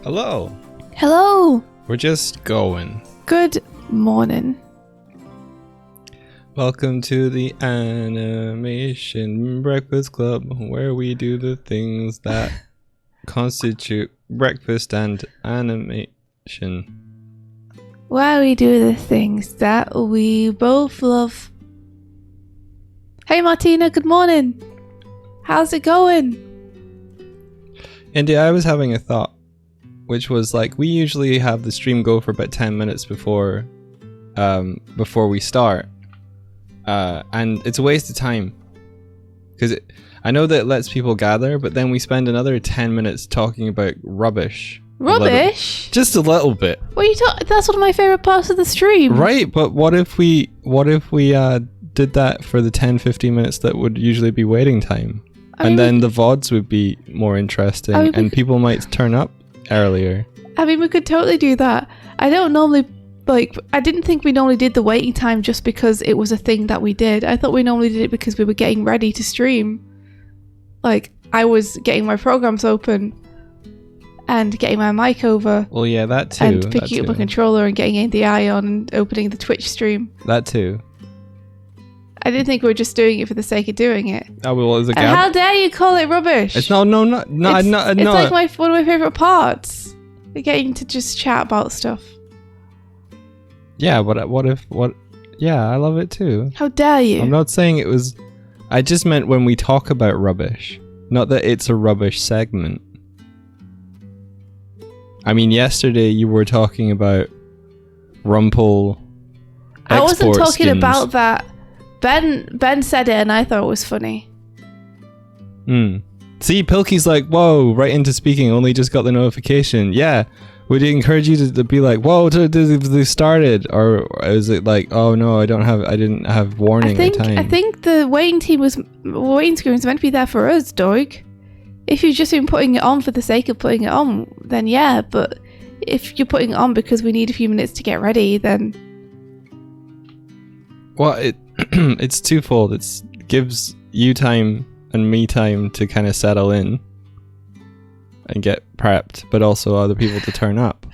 Hello. Hello. We're just going. Good morning. Welcome to the Animation Breakfast Club, where we do the things that constitute breakfast and animation. Where we do the things that we both love. Hey Martina, good morning. How's it going? Indy, I was having a thought, which was like, we usually have the stream go for about 10 minutes before we start. And it's a waste of time. Because I know that it lets people gather, but then we spend another 10 minutes talking about rubbish. Rubbish? Just a little bit. What are you talking? That's one of my favorite parts of the stream. Right, but what if we did that for the 10-15 minutes that would usually be waiting time? And then the VODs would be more interesting, and people might turn up earlier. I mean, we could totally do that. I didn't think we normally did the waiting time just because it was a thing that we did. I thought we normally did it because we were getting ready to stream. Like, I was getting my programs open and getting my mic over. Well, yeah, that too. And picking up a controller and getting ADI on and opening the Twitch stream. That too. I didn't think we were just doing it for the sake of doing it. Oh, well, there's a and how dare you call it rubbish? It's not. It's like one of my favorite parts. Getting to just chat about stuff. Yeah, but yeah, I love it too. How dare you? I'm not saying it was. I just meant when we talk about rubbish, not that it's a rubbish segment. I mean, yesterday you were talking about Rumpel. I wasn't talking skins. about that. Ben said it and I thought it was funny. See, Pilkey's like, whoa, right into speaking, only just got the notification. Yeah, would you encourage you to be like, whoa, they started? Or is it like, oh no, I didn't have warning or time? I think the waiting screen was meant to be there for us, Doig. If you've just been putting it on for the sake of putting it on, then yeah, but if you're putting it on because we need a few minutes to get ready, then... Well, it's twofold. It gives you time and me time to kind of settle in and get prepped, but also other people to turn up.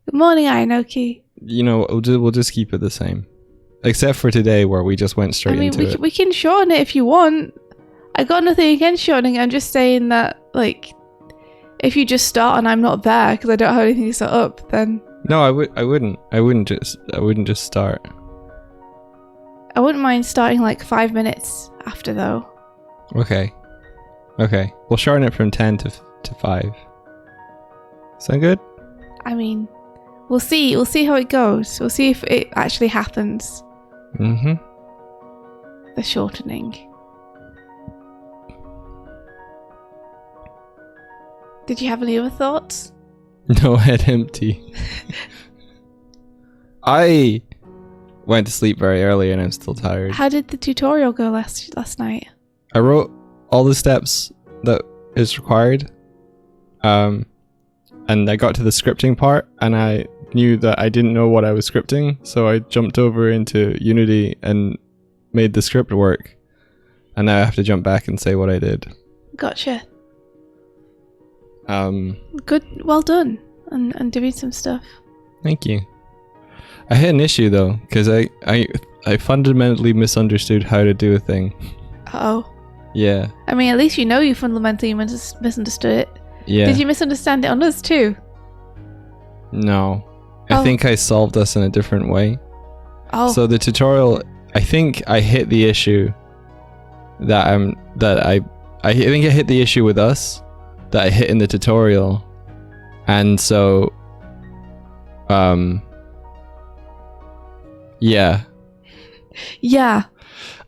Good morning, Ainoki. You know, we'll just keep it the same. Except for today, where we just went straight into it. We can shorten it if you want. I got nothing against shortening. I'm just saying that, like, if you just start and I'm not there because I don't have anything set up, then... No, I wouldn't just start. I wouldn't mind starting like 5 minutes after, though. Okay. We'll shorten it from 10 to 5. Sound good? I mean, we'll see how it goes. We'll see if it actually happens. The shortening. Did you have any other thoughts? No, head empty. I went to sleep very early and I'm still tired. How did the tutorial go last night? I wrote all the steps that is required. And I got to the scripting part and I knew that I didn't know what I was scripting, so I jumped over into Unity and made the script work. And now I have to jump back and say what I did. Gotcha. Good, well done on doing some stuff. Thank you. I had an issue though, because I fundamentally misunderstood how to do a thing. Uh-oh. Yeah. I mean, at least you know you fundamentally misunderstood it. Yeah. Did you misunderstand it on us too? No. I think I solved this in a different way. Oh. So the tutorial, I think I hit the issue I think I hit the issue with us that I hit in the tutorial. And so yeah.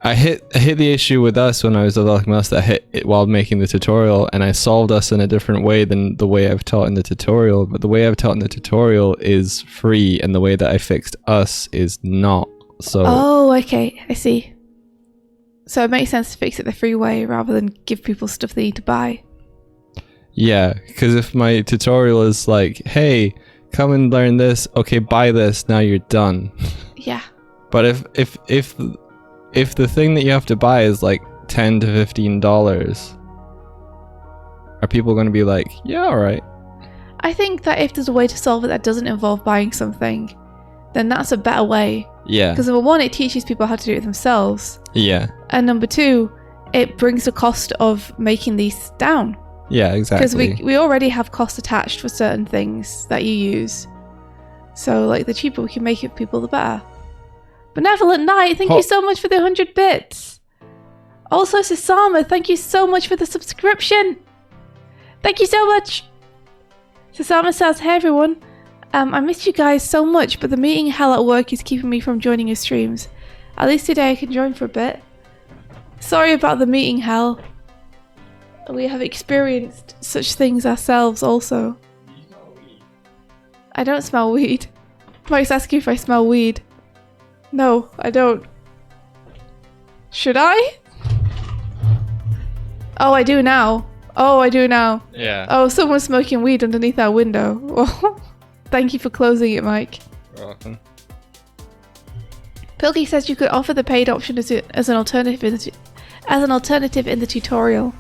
I hit the issue with us when I was developing us that I hit it while making the tutorial, and I solved us in a different way than the way I've taught in the tutorial. But the way I've taught in the tutorial is free, and the way that I fixed us is not. So. Oh, okay. I see. So it makes sense to fix it the free way rather than give people stuff they need to buy. Yeah, because if my tutorial is like, hey, come and learn this, okay, buy this, now you're done. Yeah. But if the thing that you have to buy is like $10 to $15, are people going to be like, yeah, all right? I think that if there's a way to solve it that doesn't involve buying something, then that's a better way. Yeah. Because number one, it teaches people how to do it themselves. Yeah. And number two, it brings the cost of making these down. Yeah, exactly. Because we already have costs attached for certain things that you use. So, like, the cheaper we can make it for people, the better. Benevolent Knight, thank you so much for the 100 bits. Also, Sasama, thank you so much for the subscription. Thank you so much. Sasama says, hey everyone, I missed you guys so much, but the meeting hell at work is keeping me from joining your streams. At least today I can join for a bit. Sorry about the meeting hell. We have experienced such things ourselves also. I don't smell weed. Mike's asking if I smell weed. No, I don't. Should I? Oh, I do now. Oh, I do now. Yeah. Oh, someone's smoking weed underneath our window. Well, thank you for closing it, Mike. You're welcome. Pilkey says you could offer the paid option as an alternative in the tutorial.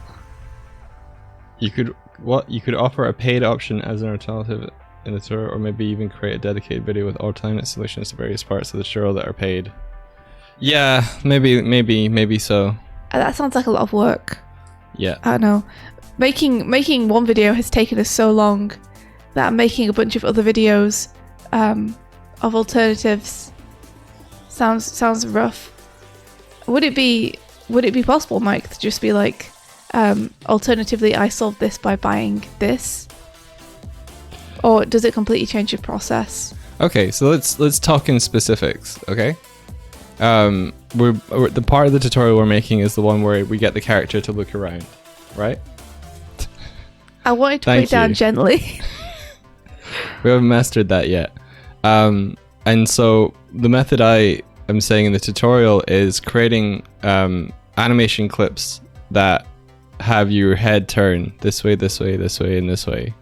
You could offer a paid option as an alternative in the tutorial, or maybe even create a dedicated video with alternate solutions to various parts of the tutorial that are paid. Yeah, maybe so. That sounds like a lot of work. Yeah. I don't know. Making one video has taken us so long that making a bunch of other videos of alternatives sounds rough. Would it be possible, Mike, to just be like, alternatively, I solved this by buying this? Or does it completely change your process? Okay, so let's talk in specifics, okay? We're the part of the tutorial we're making is the one where we get the character to look around, right? I wanted to put it down gently. We haven't mastered that yet. And so the method I am saying in the tutorial is creating animation clips that have your head turn this way, this way, this way, and this way.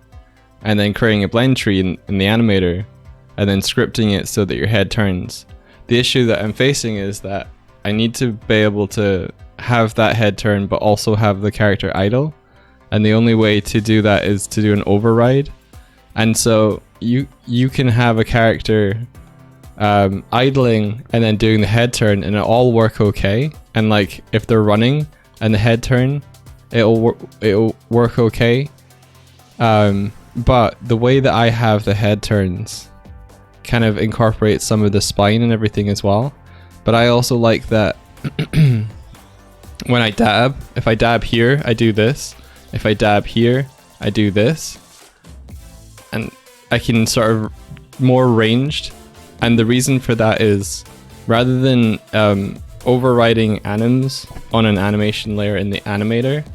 And then creating a blend tree in the animator and then scripting it so that your head turns. The issue that I'm facing is that I need to be able to have that head turn but also have the character idle. And the only way to do that is to do an override. And so you can have a character idling and then doing the head turn and it'll all work okay. And like if they're running and the head turn, it'll work okay. But the way that I have the head turns kind of incorporates some of the spine and everything as well. But I also like that when I dab, if I dab here, I do this. If I dab here, I do this. And I can sort of more ranged. And the reason for that is rather than overriding anims on an animation layer in the animator,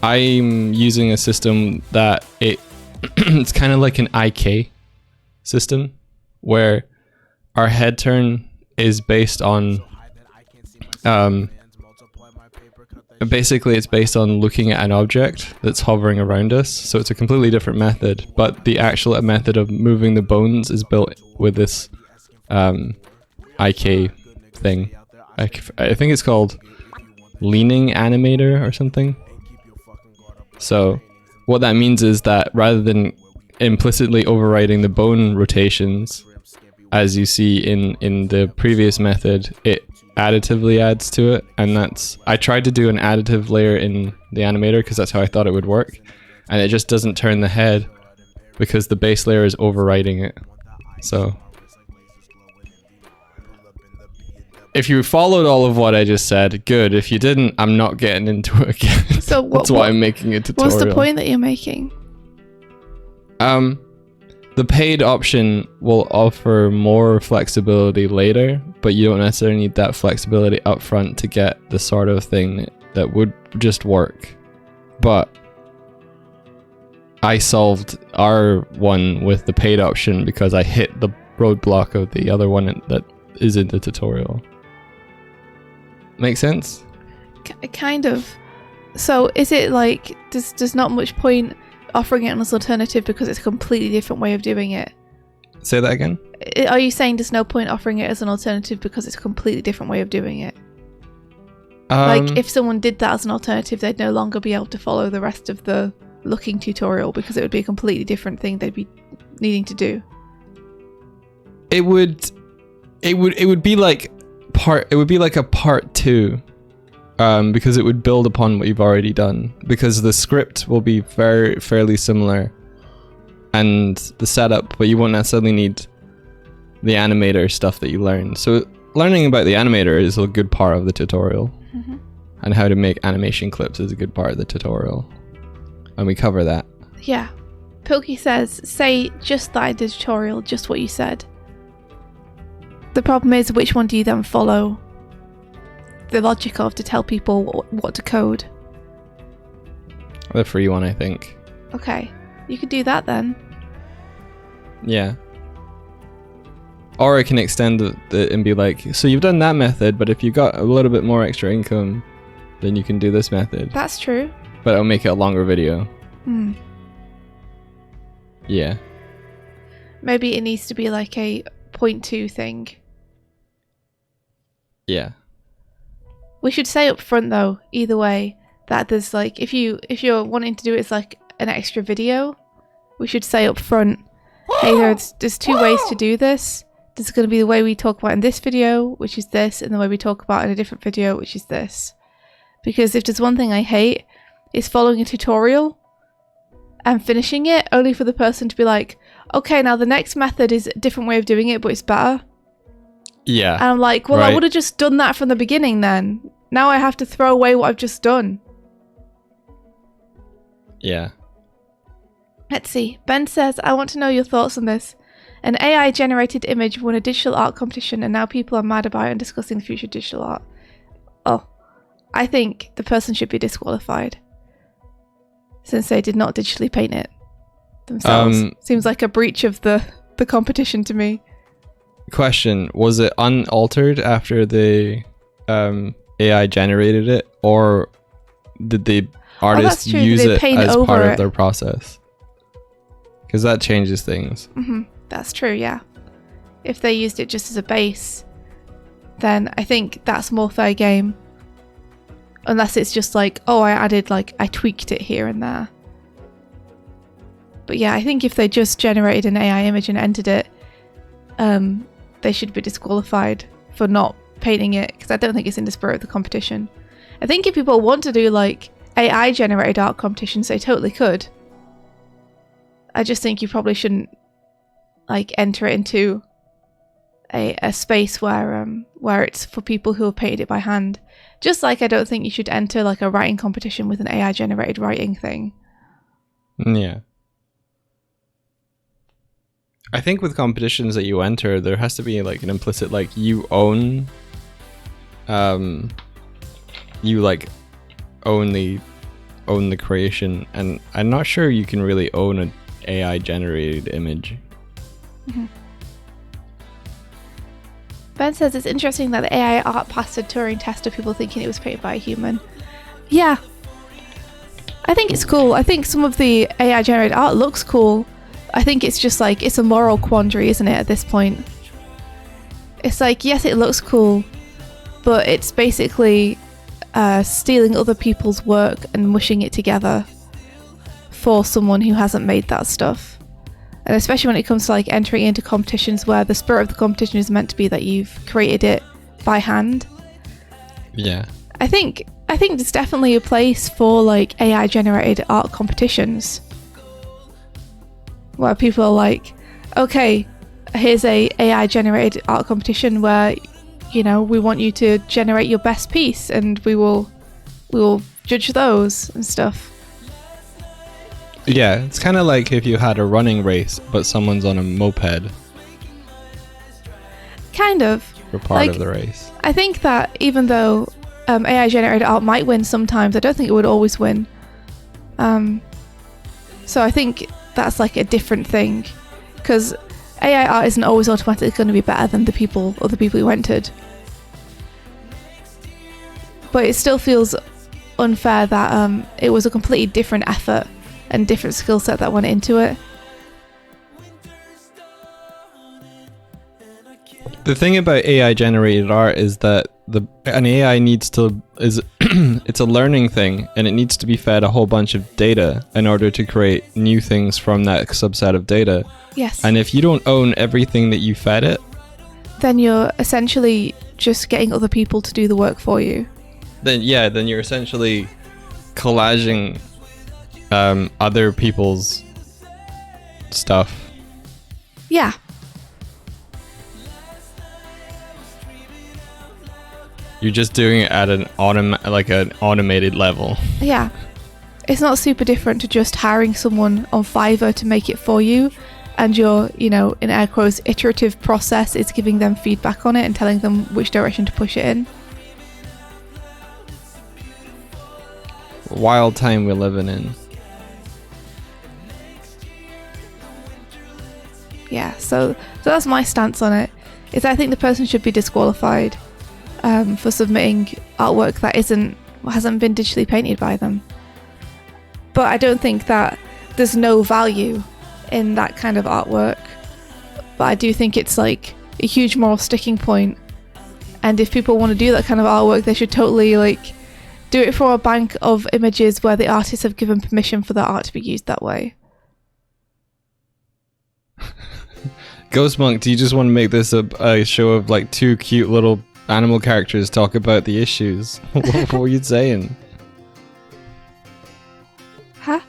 I'm using a system that it's kind of like an IK system where our head turn is based on basically it's based on looking at an object that's hovering around us. So it's a completely different method, but the actual method of moving the bones is built with this IK thing. I think it's called leaning animator or something. So what that means is that rather than implicitly overriding the bone rotations, as you see in the previous method, it additively adds to it. And I tried to do an additive layer in the animator because that's how I thought it would work. And it just doesn't turn the head because the base layer is overriding it. So if you followed all of what I just said, good. If you didn't, I'm not getting into it again. So that's why I'm making a tutorial. What's the point that you're making? The paid option will offer more flexibility later, but you don't necessarily need that flexibility up front to get the sort of thing that would just work. But I solved our one with the paid option because I hit the roadblock of the other one that is in the tutorial. Make sense? Kind of. So is it like there's not much point offering it as an alternative because it's a completely different way of doing it? Say that again? Are you saying there's no point offering it as an alternative because it's a completely different way of doing it? Like if someone did that as an alternative, they'd no longer be able to follow the rest of the looking tutorial, because it would be a completely different thing they'd be needing to do. It would be like a part 2, because it would build upon what you've already done, because the script will be fairly similar and the setup, but you won't necessarily need the animator stuff that you learned. So learning about the animator is a good part of the tutorial, and how to make animation clips is a good part of the tutorial, and we cover that. Yeah. Pilkey says, say just that I did tutorial, just what you said. The problem is, which one do you then follow the logic of to tell people what to code? The free one, I think. Okay, you could do that then. Yeah. Or I can extend it and be like, so you've done that method, but if you got a little bit more extra income, then you can do this method. That's true. But it'll make it a longer video. Yeah. Maybe it needs to be like a 0.2 thing. Yeah. We should say up front though, either way, that there's like, if you're wanting to do it as like an extra video, we should say up front, hey, there's 2 ways to do this. There's going to be the way we talk about in this video, which is this, and the way we talk about in a different video, which is this. Because if there's one thing I hate, it's following a tutorial and finishing it only for the person to be like, okay, now the next method is a different way of doing it, but it's better. Yeah. And I'm like, well, right. I would have just done that from the beginning then. Now I have to throw away what I've just done. Yeah. Let's see. Ben says, I want to know your thoughts on this. An AI generated image won a digital art competition and now people are mad about it and discussing the future of digital art. Oh, I think the person should be disqualified since they did not digitally paint it themselves. Seems like a breach of the competition to me. Question, was it unaltered after the AI generated it, or did the artist use it as part of their process? Because that changes things. That's true, yeah. If they used it just as a base, then I think that's more fair game. Unless it's just like, oh, I tweaked it here and there. But yeah, I think if they just generated an AI image and entered it, they should be disqualified for not painting it, because I don't think it's in the spirit of the competition. I think if people want to do like AI generated art competitions, they totally could. I just think you probably shouldn't like enter it into a space where it's for people who have painted it by hand. Just like I don't think you should enter like a writing competition with an AI generated writing thing. Yeah. I think with competitions that you enter, there has to be like an implicit, like you own, you like own the creation, and I'm not sure you can really own an AI generated image. Ben says it's interesting that the AI art passed a Turing test of people thinking it was painted by a human. Yeah. I think it's cool. I think some of the AI generated art looks cool. I think it's just like, it's a moral quandary, isn't it, at this point? It's like, yes, it looks cool, but it's basically stealing other people's work and mushing it together for someone who hasn't made that stuff. And especially when it comes to like entering into competitions where the spirit of the competition is meant to be that you've created it by hand. Yeah. I think there's definitely a place for like AI generated art competitions where people are like, okay, here's a AI generated art competition where, you know, we want you to generate your best piece and we will judge those and stuff. Yeah, it's kind of like if you had a running race but someone's on a moped. Kind of. For part of the race. I think that even though AI generated art might win sometimes, I don't think it would always win. So I think that's like a different thing, because AI art isn't always automatically going to be better than other people who entered. But it still feels unfair that it was a completely different effort and different skill set that went into it. The thing about AI generated art is that an AI needs to it's a learning thing, and it needs to be fed a whole bunch of data in order to create new things from that subset of data. Yes. And if you don't own everything that you fed it, then you're essentially just getting other people to do the work for you. then you're essentially collaging other people's stuff. Yeah. You're just doing it at an automated level. Yeah. It's not super different to just hiring someone on Fiverr to make it for you, and your, in air quotes, iterative process is giving them feedback on it and telling them which direction to push it in. Wild time we're living in. Yeah, so that's my stance on it. Is I think the person should be disqualified for submitting artwork that hasn't been digitally painted by them. But I don't think that there's no value in that kind of artwork. But I do think it's like a huge moral sticking point. And if people want to do that kind of artwork, they should totally do it for a bank of images where the artists have given permission for their art to be used that way. Ghost Monk, do you just want to make this a show of two cute little animal characters talk about the issues? What were you saying? Huh?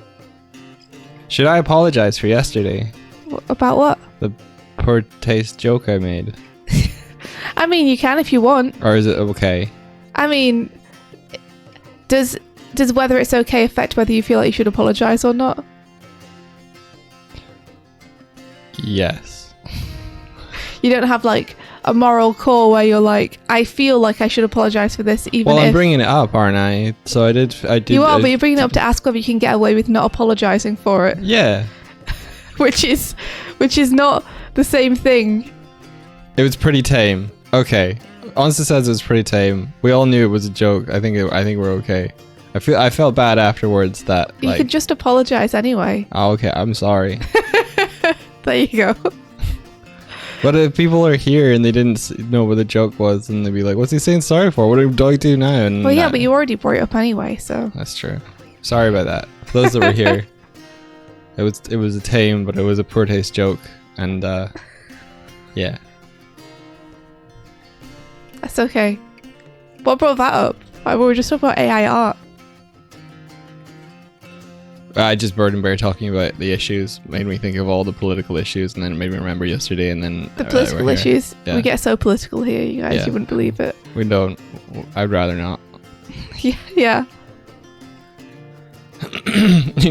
Should I apologize for yesterday? About what? The poor taste joke I made. I mean, you can if you want. Or is it okay? I mean, does whether it's okay affect whether you feel like you should apologize or not? Yes. You don't have a moral core where you're I feel like I should apologize for this, even well, if... I'm bringing it up, aren't I? So I did. You are, but you're bringing it up to ask whether you can get away with not apologizing for it. Yeah. which is not the same thing. It was pretty tame. Okay. Honestly says it was pretty tame. We all knew it was a joke. I think we're okay. I felt bad afterwards that you could just apologize anyway. Oh, okay. I'm sorry. There you go. But if people are here and they didn't know what the joke was, and they'd be like, "What's he saying sorry for? What did Doig do now?" And well, yeah, but you already brought it up anyway, so that's true. Sorry about that. For those that were here, it was a tame, but it was a poor taste joke, and yeah, that's okay. What brought that up? We were just talking about AI art. I just Bird and Bear talking about the issues made me think of all the political issues, and then it made me remember yesterday, and then the political issues. Yeah. We get so political here, you guys. Yeah. You wouldn't believe it. We don't. I'd rather not. Yeah.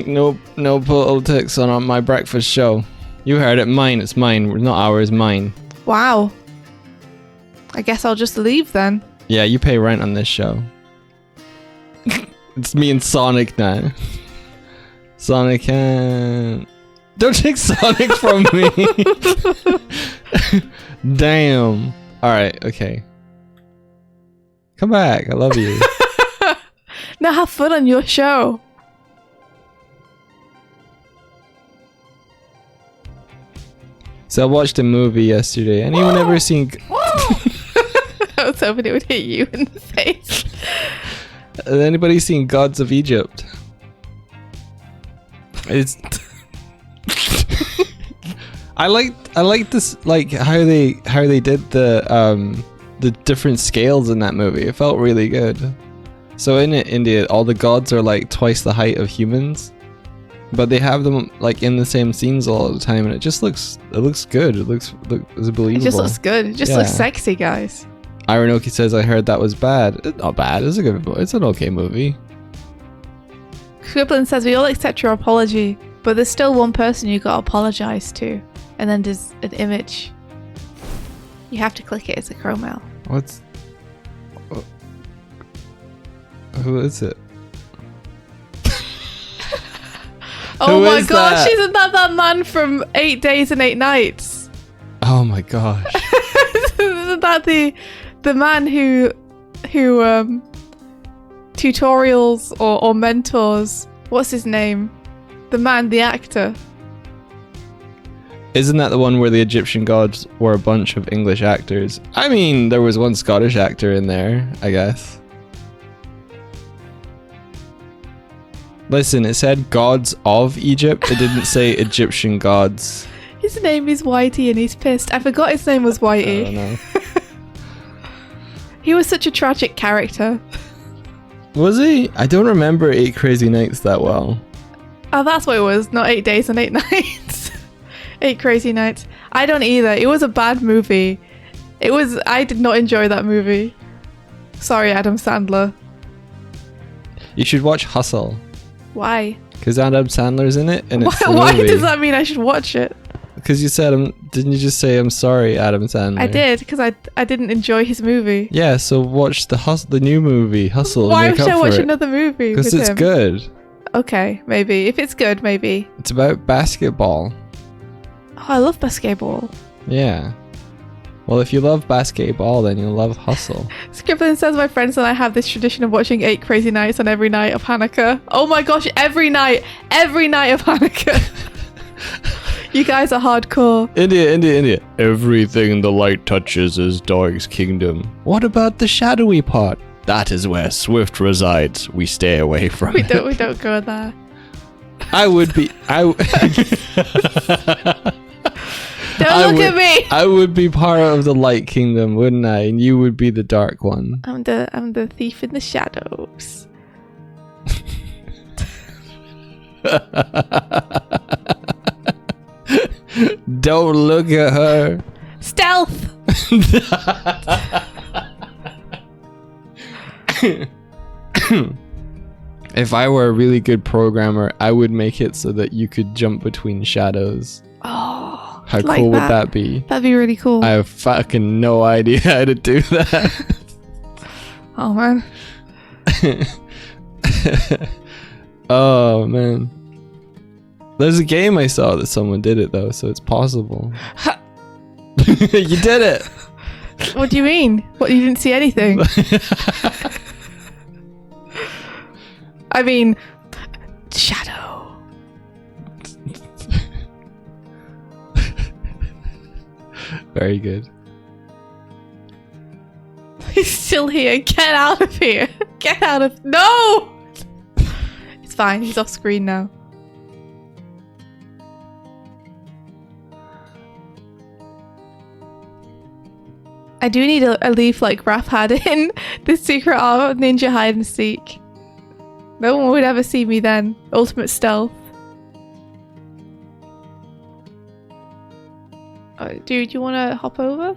No politics on my breakfast show. You heard it. Mine. It's mine. Not ours. Mine. Wow. I guess I'll just leave then. Yeah, you pay rent on this show. It's me and Sonic now. Sonic don't take Sonic from me. Damn. Alright, okay. Come back. I love you. Now have fun on your show. So I watched a movie yesterday. Anyone ever seen... I was hoping it would hit you in the face. Has anybody seen Gods of Egypt? It's I like this, how they did the different scales in that movie. It felt really good. So in India, all the gods are twice the height of humans, but they have them in the same scenes all the time, and it looks good. It's believable. It just looks good. It just looks sexy, guys. Ironoki says, I heard that was bad. It's not bad. It's an okay movie. Scriblin says, we all accept your apology, but there's still one person you gotta apologize to. And then there's an image. You have to click it. It's a Chrome mail. Who is it? Oh my gosh, isn't that man from 8 Days and 8 Nights? Oh my gosh. Isn't that the man who tutorials or mentors, what's his name? The actor. Isn't that the one where the Egyptian gods were a bunch of English actors? I mean, there was one Scottish actor in there, I guess. Listen, it said gods of Egypt. It didn't say Egyptian gods. His name is Whitey and he's pissed. I forgot his name was Whitey. I don't know. He was such a tragic character. Was he? I don't remember 8 Crazy Nights that well. Oh, that's what it was. Not 8 Days and 8 Nights. 8 Crazy Nights. I don't either. It was a bad movie. I did not enjoy that movie. Sorry, Adam Sandler. You should watch Hustle. Why? Because Adam Sandler's in it, and it's Why does that mean I should watch it? Because you said, didn't you just say, I'm sorry, Adam Sandler? I did, because I didn't enjoy his movie. Yeah, so watch the new movie, Hustle. Why should I watch another movie? Because it's good. Okay, maybe. If it's good, maybe. It's about basketball. Oh, I love basketball. Yeah. Well, if you love basketball, then you'll love Hustle. Scribbling says my friends and I have this tradition of watching 8 Crazy Nights on every night of Hanukkah. Oh my gosh, every night of Hanukkah. You guys are hardcore. India. Everything the light touches is Doig's kingdom. What about the shadowy part? That is where Swift resides. We stay away from it. We don't go there. Don't look at me. I would be part of the light kingdom, wouldn't I? And you would be the dark one. I'm the thief in the shadows. Don't look at her. Stealth. If I were a really good programmer, I would make it so that you could jump between shadows. Oh, how cool would that be? That'd be really cool. I have fucking no idea how to do that. Oh man. Oh man. There's a game I saw that someone did it though, so it's possible. You did it! What do you mean? What, you didn't see anything? I mean, shadow. Very good. He's still here. Get out of here. Get out of... No! It's fine. He's off screen now. I do need a leaf like Raph had in the secret art of Ninja Hide and Seek. No one would ever see me then. Ultimate stealth. Oh, dude, you want to hop over?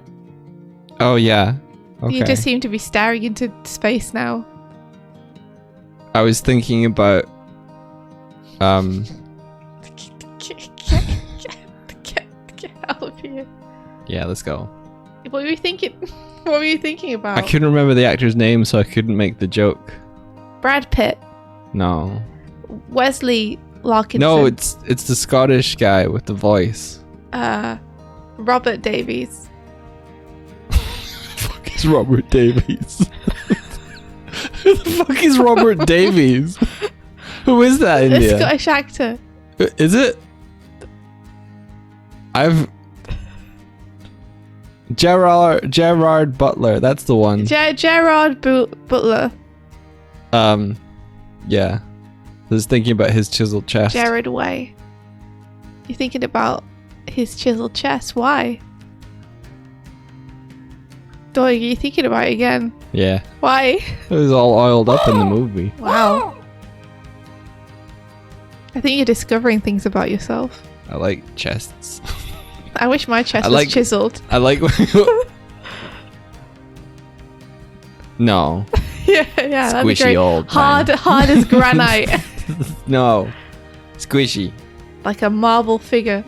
Oh yeah. Okay. You just seem to be staring into space now. I was thinking about Get out of here. Yeah, let's go. What were you thinking? What were you thinking about? I couldn't remember the actor's name, so I couldn't make the joke. Brad Pitt. No. Wesley Larkinson. No, it's the Scottish guy with the voice. Robert Davies. Who the fuck is Robert Davies? Who the fuck is Robert Davies? Who is that, India? A Scottish actor. Is it? Gerard Butler. That's the one. Gerard Butler. Yeah. I was thinking about his chiseled chest. Jared Way. You're thinking about his chiseled chest. Why? Doig, are you thinking about it again? Yeah. Why? It was all oiled up in the movie. Wow. I think you're discovering things about yourself. I like chests. I wish my chest was chiseled. I like... No. Yeah, that'd be Squishy great. old Hard as granite. No. Squishy. Like a marble figure.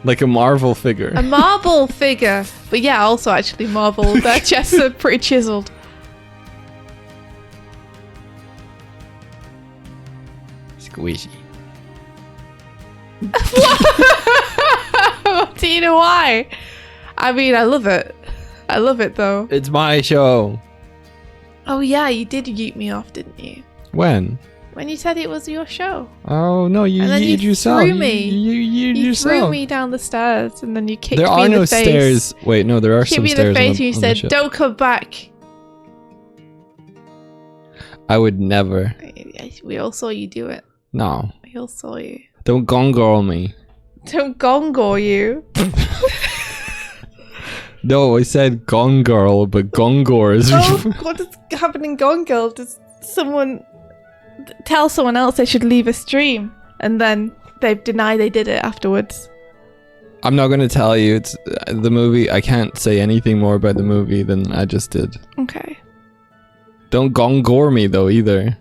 Like a Marvel figure. A marble figure. But yeah, also actually marble. Their chests are pretty chiseled. Squishy. Do you know why? I mean, I love it. I love it though. It's my show. Oh yeah, you did yeet me off, didn't you? When? When you said it was your show. Oh no, you yeeted yourself. Threw me. You threw me down the stairs and then you kicked there me are in no the face. stairs. Wait, no, there are some stairs. stairs. Kicked me in the face on and you on said, "Don't come back." I would never. We all saw you do it. No. We all saw you. Don't gongor me. Don't gongor you. No, I said gone girl, but gongor is... Oh, what is happening in Gone Girl? Does someone tell someone else they should leave a stream and then they deny they did it afterwards? I'm not going to tell you. It's the movie. I can't say anything more about the movie than I just did. Okay. Don't gongor me, though, either.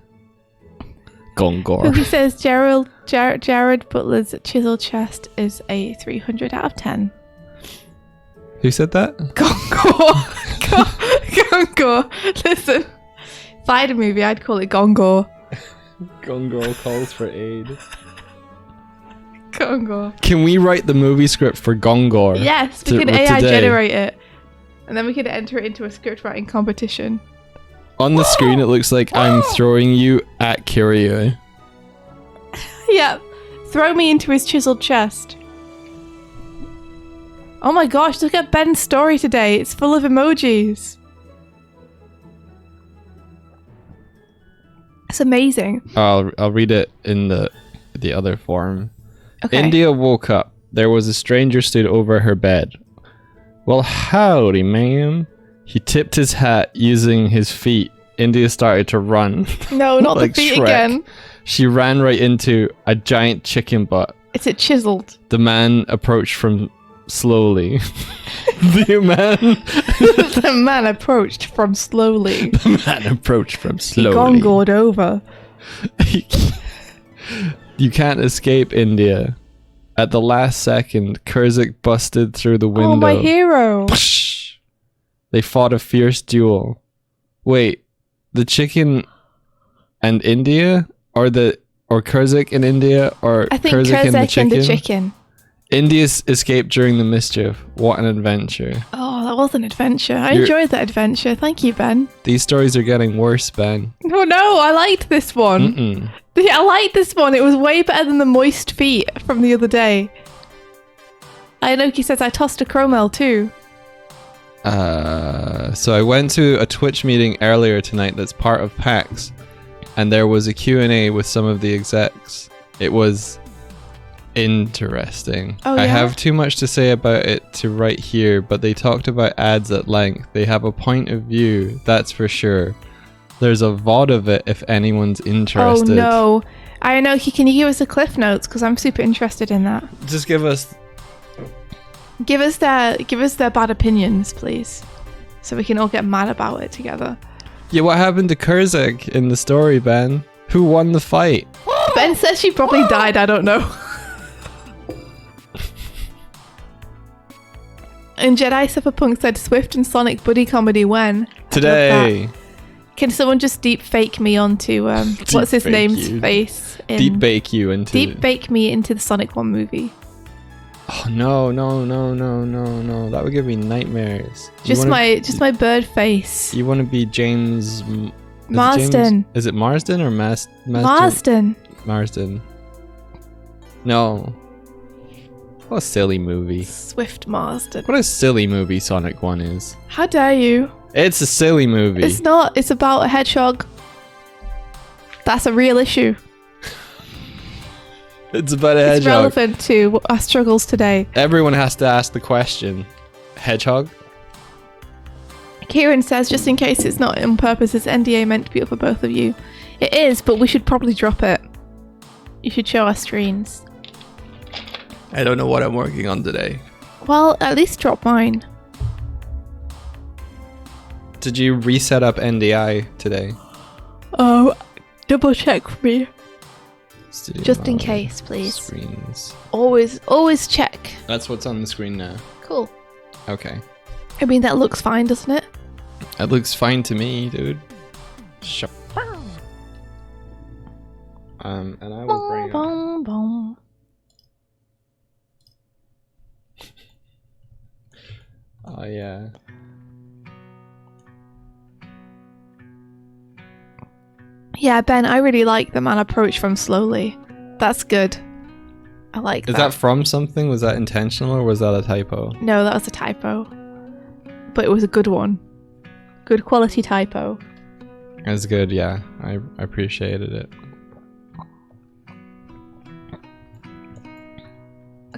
Gongor. He says Jared Butler's chisel chest is a 300 out of 10. Who said that? Gongor. Gongor. Listen, if I had a movie, I'd call it Gongor. Gongor calls for aid. Gongor. Can we write the movie script for Gongor? Yes, we can AI generate it. And then we can enter it into a script writing competition. On the screen, it looks like I'm throwing you at Kiryu. Yeah. Throw me into his chiseled chest. Oh my gosh, look at Ben's story today. It's full of emojis. It's amazing. I'll read it in the other form. Okay. India woke up. There was a stranger stood over her bed. Well, howdy, ma'am. He tipped his hat using his feet. India started to run. No, not like the feet Shrek. again. She ran right into a giant chicken butt. It's a chiseled. The man approached from slowly. The man approached from slowly. The man approached from slowly. He gongored over. You can't escape, India. At the last second, Kurzik busted through the window. Oh, my hero. They fought a fierce duel. Wait, the chicken and India? Or Kurzik and India? Or I think Kurzik and the chicken. India escaped during the mischief. What an adventure. Oh, that was an adventure. I enjoyed that adventure. Thank you, Ben. These stories are getting worse, Ben. Oh no, I liked this one. Mm-mm. I liked this one. It was way better than the moist feet from the other day. Inoki says I tossed a Cromwell too. So I went to a Twitch meeting earlier tonight that's part of PAX, and there was a Q&A with some of the execs. It was interesting. Oh, I yeah? have too much to say about it to write here, but they talked about ads at length. They have a point of view, that's for sure. There's a VOD of it if anyone's interested. Oh no. Inoki, can you give us the cliff notes? Because I'm super interested in that. Just give us... Give us their bad opinions, please. So we can all get mad about it together. Yeah, what happened to Kurzik in the story, Ben? Who won the fight? Ben says she probably died, I don't know. And Jedi Cypherpunk said Swift and Sonic buddy comedy when? Today. Can someone just deep fake me onto what's his name's face? Deep bake you into... Deep bake me into the Sonic 1 movie. Oh no. That would give me nightmares. Just my bird face. You want to be James... Marsden. Is it Marsden or Marsden? Marsden. No. What a silly movie. Swift Marsden. What a silly movie Sonic 1 is. How dare you? It's a silly movie. It's not. It's about a hedgehog. That's a real issue. It's about a hedgehog. It's relevant to our struggles today. Everyone has to ask the question. Hedgehog? Kieran says, just in case it's not on purpose, is NDA meant to be up for both of you? It is, but we should probably drop it. You should show our screens. I don't know what I'm working on today. Well, at least drop mine. Did you reset up NDI today? Oh, double check for me. Studio Just in mode, case, please. Screens. Always check. That's what's on the screen now. Cool. Okay. I mean, that looks fine, doesn't it? That looks fine to me, dude. And I will bring up... Boom, boom. Oh, yeah. Yeah, Ben, I really like the man approach from slowly. That's good. I like that. Is that from something? Was that intentional or was that a typo? No, that was a typo. But it was a good one. Good quality typo. That's good, yeah. I appreciated it.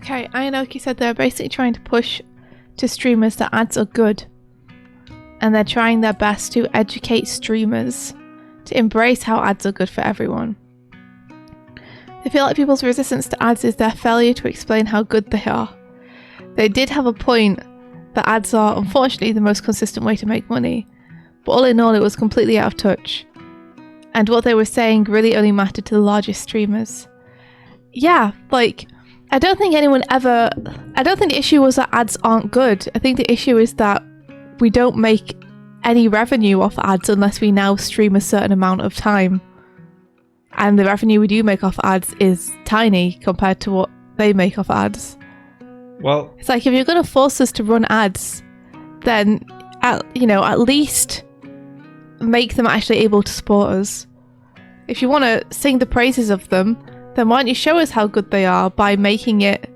Okay, Ayanoki said they're basically trying to push to streamers that ads are good. And they're trying their best to educate streamers to embrace how ads are good for everyone. They feel like people's resistance to ads is their failure to explain how good they are. They did have a point that ads are, unfortunately, the most consistent way to make money, but all in all, it was completely out of touch. And what they were saying really only mattered to the largest streamers. Yeah, like, I don't think the issue was that ads aren't good. I think the issue is that we don't make any revenue off ads unless we now stream a certain amount of time. And the revenue we do make off ads is tiny compared to what they make off ads. Well, it's like, if you're going to force us to run ads, then at least make them actually able to support us. If you want to sing the praises of them, then why don't you show us how good they are by making it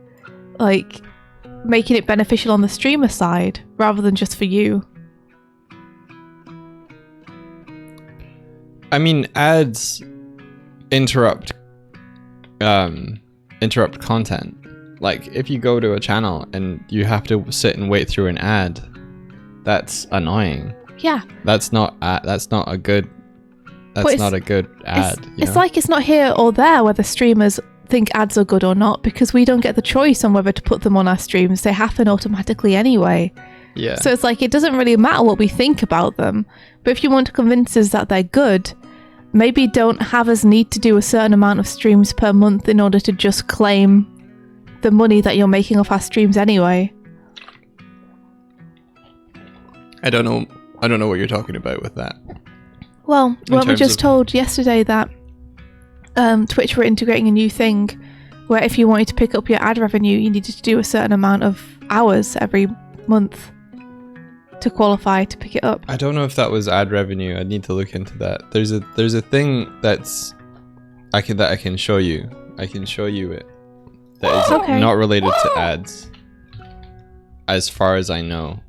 beneficial on the streamer side rather than just for you. I mean, ads interrupt content. Like, if you go to a channel and you have to sit and wait through an ad, that's annoying. Yeah. That's not a good ad. It's like it's not here or there whether streamers think ads are good or not, because we don't get the choice on whether to put them on our streams. They happen automatically anyway. Yeah. So it's like, it doesn't really matter what we think about them. But if you want to convince us that they're good, maybe don't have us need to do a certain amount of streams per month in order to just claim the money that you're making off our streams anyway. I don't know what you're talking about with that. Well, weren't we just told yesterday that Twitch were integrating a new thing where if you wanted to pick up your ad revenue, you needed to do a certain amount of hours every month to qualify to pick it up. I don't know if that was ad revenue. I'd need to look into that. There's a thing that I can show you. I can show you it. That is not related to ads, as far as I know.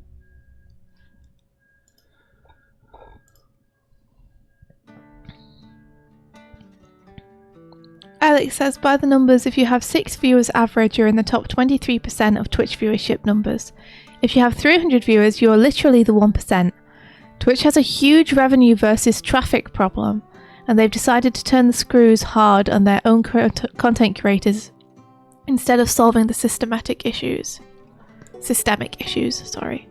Alex says, by the numbers, if you have 6 viewers average, you're in the top 23% of Twitch viewership numbers. If you have 300 viewers, you're literally the 1%. Twitch has a huge revenue versus traffic problem, and they've decided to turn the screws hard on their own content creators instead of solving the systemic issues, sorry.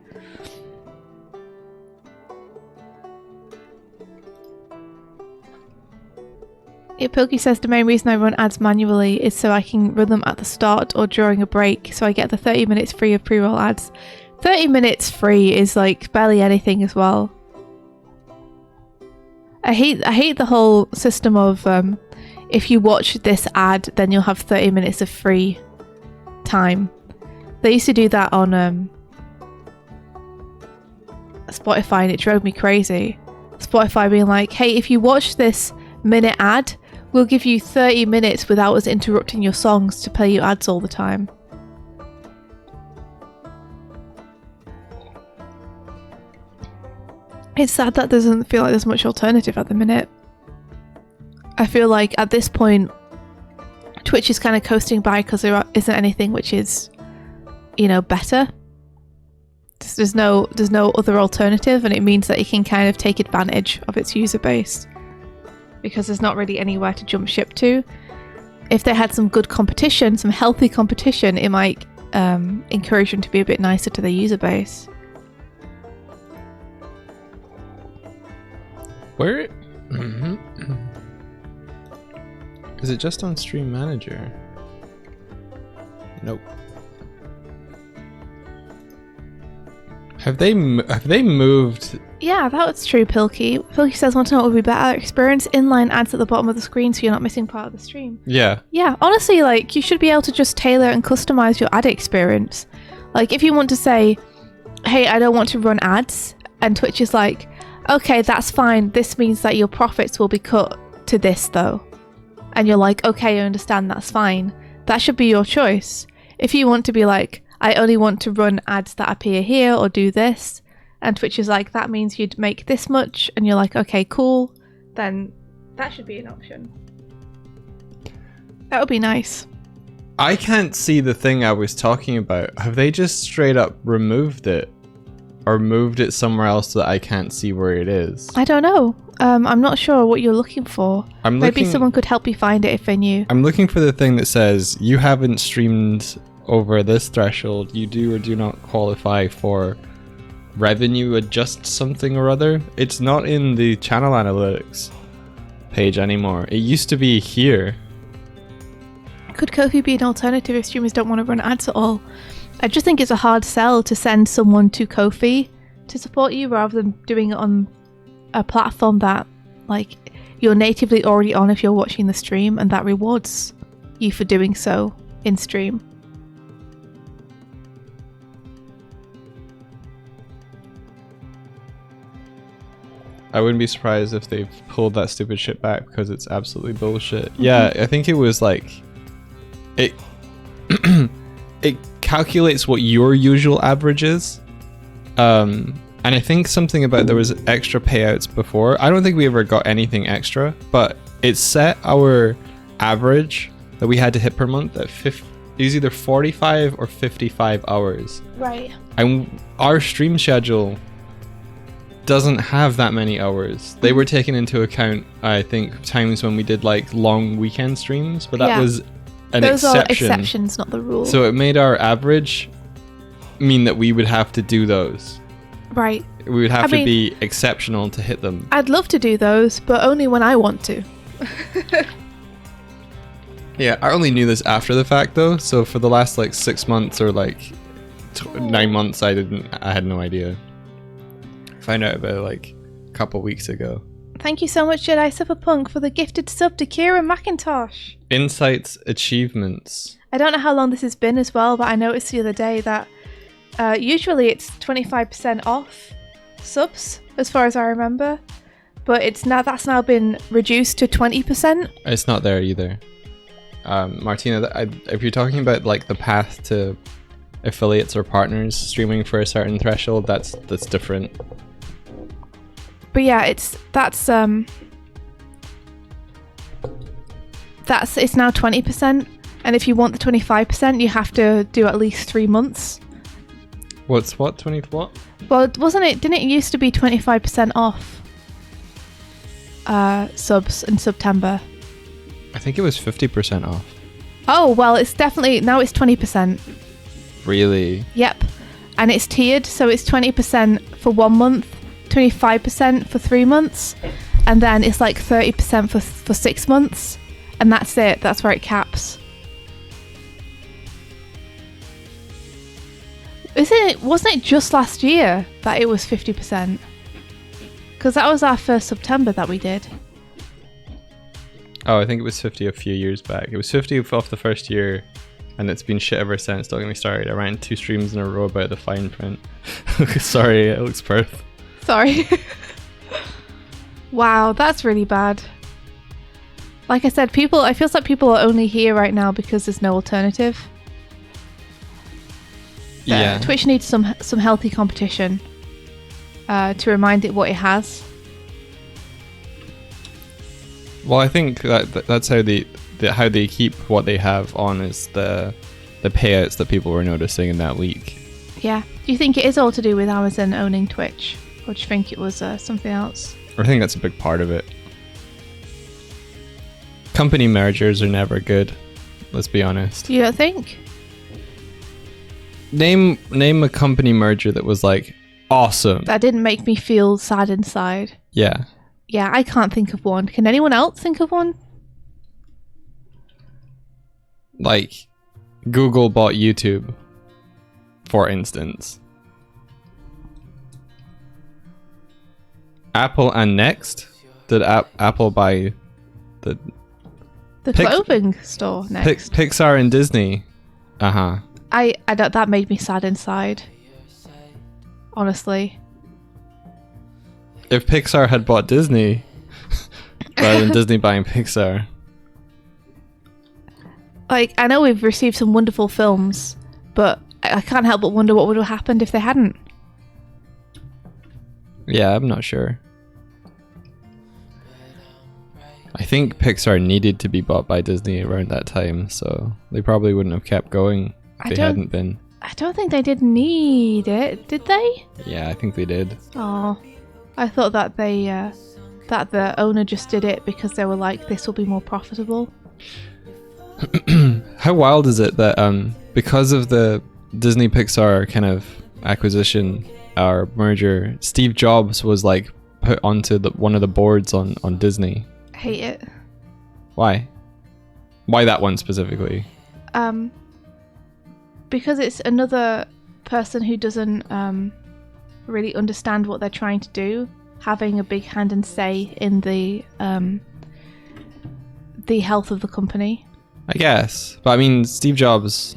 Pilkey says the main reason I run ads manually is so I can run them at the start or during a break, so I get the 30 minutes free of pre-roll ads. 30 minutes free is like barely anything as well. I hate the whole system of if you watch this ad, then you'll have 30 minutes of free time. They used to do that on Spotify, and it drove me crazy. Spotify being like, hey, if you watch this minute ad, we'll give you 30 minutes without us interrupting your songs to play you ads all the time. It's sad that doesn't feel like there's much alternative at the minute. I feel like at this point, Twitch is kind of coasting by because there isn't anything which is, better. There's no other alternative, and it means that it can kind of take advantage of its user base because there's not really anywhere to jump ship to. If they had some good competition, some healthy competition, it might encourage them to be a bit nicer to their user base. Where is it? Just on Stream Manager? Nope. Have they moved? Yeah, that's true, Pilkey. Pilkey says, want to know what would be better? Experience inline ads at the bottom of the screen so you're not missing part of the stream. Yeah. Yeah, honestly, you should be able to just tailor and customize your ad experience. Like, if you want to say, hey, I don't want to run ads, and Twitch is like, okay, that's fine. This means that your profits will be cut to this, though. And you're like, okay, I understand, that's fine. That should be your choice. If you want to be like, I only want to run ads that appear here or do this, and Twitch is like, that means you'd make this much, and you're like, okay, cool, then that should be an option. That would be nice. I can't see the thing I was talking about. Have they just straight up removed it? Or moved it somewhere else so that I can't see where it is? I don't know. I'm not sure what you're looking for. Maybe someone could help you find it if they knew. I'm looking for the thing that says, you haven't streamed over this threshold. You do or do not qualify for revenue adjust something or other. It's not in the channel analytics page anymore. It used to be here. Could Ko-fi be an alternative if streamers don't want to run ads at all? I just think it's a hard sell to send someone to Ko-fi to support you rather than doing it on a platform that like you're natively already on if you're watching the stream, and that rewards you for doing so in stream. I wouldn't be surprised if they've pulled that stupid shit back because it's absolutely bullshit. Yeah, I think it was like it it calculates what your usual average is. And I think something about there was extra payouts before. I don't think we ever got anything extra, but it set our average that we had to hit per month at it was either 45 or 55 hours. Right. And our stream schedule doesn't have that many hours. They were taking into account, I think, times when we did like long weekend streams, but that was an Those exception. are exceptions, not the rule. So it made our average mean that we would have to do those. Right. We would have to be exceptional to hit them. I'd love to do those, but only when I want to. Yeah, I only knew this after the fact though, so for the last like 6 months or like 9 months I had no idea. Found out about it like a couple weeks ago. Thank you so much, Jedi Cypherpunk, for the gifted sub to Kira McIntosh. Insights achievements. I don't know how long this has been as well, but I noticed the other day that usually it's 25% off subs, as far as I remember, but that's now been reduced to 20%. It's not there either. Martina, if you're talking about like the path to affiliates or partners streaming for a certain threshold, that's different. But yeah, it's now 20%, and if you want the 25%, you have to do at least 3 months. What's what? 20 what? Well, didn't it used to be 25% off subs in September? I think it was 50% off. Oh, well, it's definitely, now it's 20%. Really? Yep. And it's tiered, so it's 20% for 1 month, 25% for 3 months, and then it's like 30% for 6 months, and that's it. That's where it caps. Wasn't it just last year that it was 50%? Because that was our first September that we did. Oh, I think it was 50 a few years back. It was 50 off the first year, and it's been shit ever since. Don't get me started. I ran 2 streams in a row about the fine print. Sorry, Alex Perth. Sorry. Wow, that's really bad. Like I said, I feel like people are only here right now because there's no alternative. Yeah. Twitch needs some healthy competition to remind it what it has. Well, I think that's how they keep what they have on is the payouts that people were noticing in that week. Yeah. Do you think it is all to do with Amazon owning Twitch, or do you think it was something else? I think that's a big part of it. Company mergers are never good. Let's be honest. You don't think? Name a company merger that was like awesome. That didn't make me feel sad inside. Yeah. Yeah, I can't think of one. Can anyone else think of one? Like Google bought YouTube, for instance. Apple and Next. Did Apple buy the clothing store next? Pixar and Disney. I don't, that made me sad inside. Honestly. If Pixar had bought Disney rather than Disney buying Pixar. Like, I know we've received some wonderful films, but I can't help but wonder what would have happened if they hadn't. Yeah, I'm not sure. I think Pixar needed to be bought by Disney around that time, so they probably wouldn't have kept going if they hadn't been. I don't think they did need it, did they? Yeah, I think they did. Oh, I thought that they that the owner just did it because they were like, this will be more profitable. How wild is it that because of the Disney Pixar kind of acquisition or merger, Steve Jobs was like put onto one of the boards on Disney. Hate it. Why? Why that one specifically? Because it's another person who doesn't really understand what they're trying to do, having a big hand and say in the health of the company. I guess, but I mean, Steve Jobs.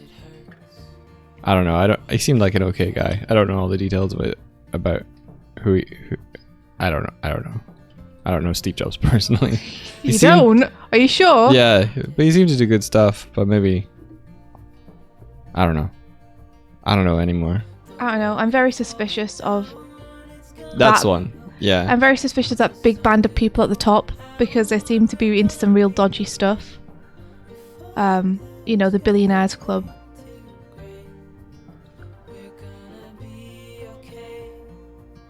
I don't know. He seemed like an okay guy. I don't know all the details about who. I don't know. I don't know Steve Jobs personally. You don't? Are you sure? Yeah, but he seemed to do good stuff. But maybe I don't know. I don't know anymore. I don't know. I'm very suspicious of. That's one. Yeah. I'm very suspicious of that big band of people at the top because they seem to be into some real dodgy stuff. You know, the Billionaires Club.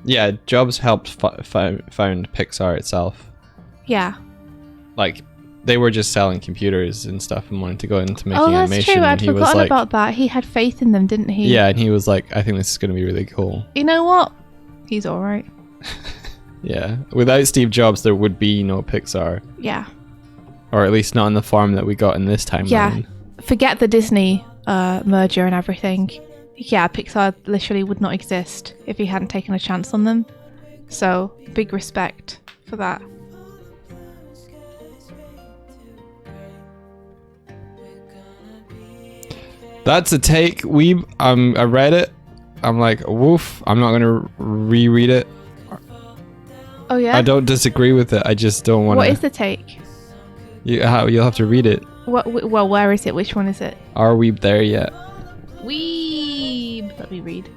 Yeah, Jobs helped found Pixar itself. Yeah. Like, they were just selling computers and stuff and wanted to go into making animation. animation. True. I'd and he forgotten was like, about that. He had faith in them, didn't he? Yeah, and he was like, I think this is going to be really cool. You know what? He's alright. Yeah. Without Steve Jobs, there would be no Pixar. Yeah. Or at least not in the form that we got in this timeline. Yeah. Forget the Disney merger and everything. Yeah, Pixar literally would not exist if he hadn't taken a chance on them. So, big respect for that. That's a take. I read it. I'm like, woof. I'm not gonna reread it. Oh yeah. I don't disagree with it. I just don't want to. What is the take? You'll have to read it. Well, where is it? Which one is it? Are we there yet? Weeb. Let me read.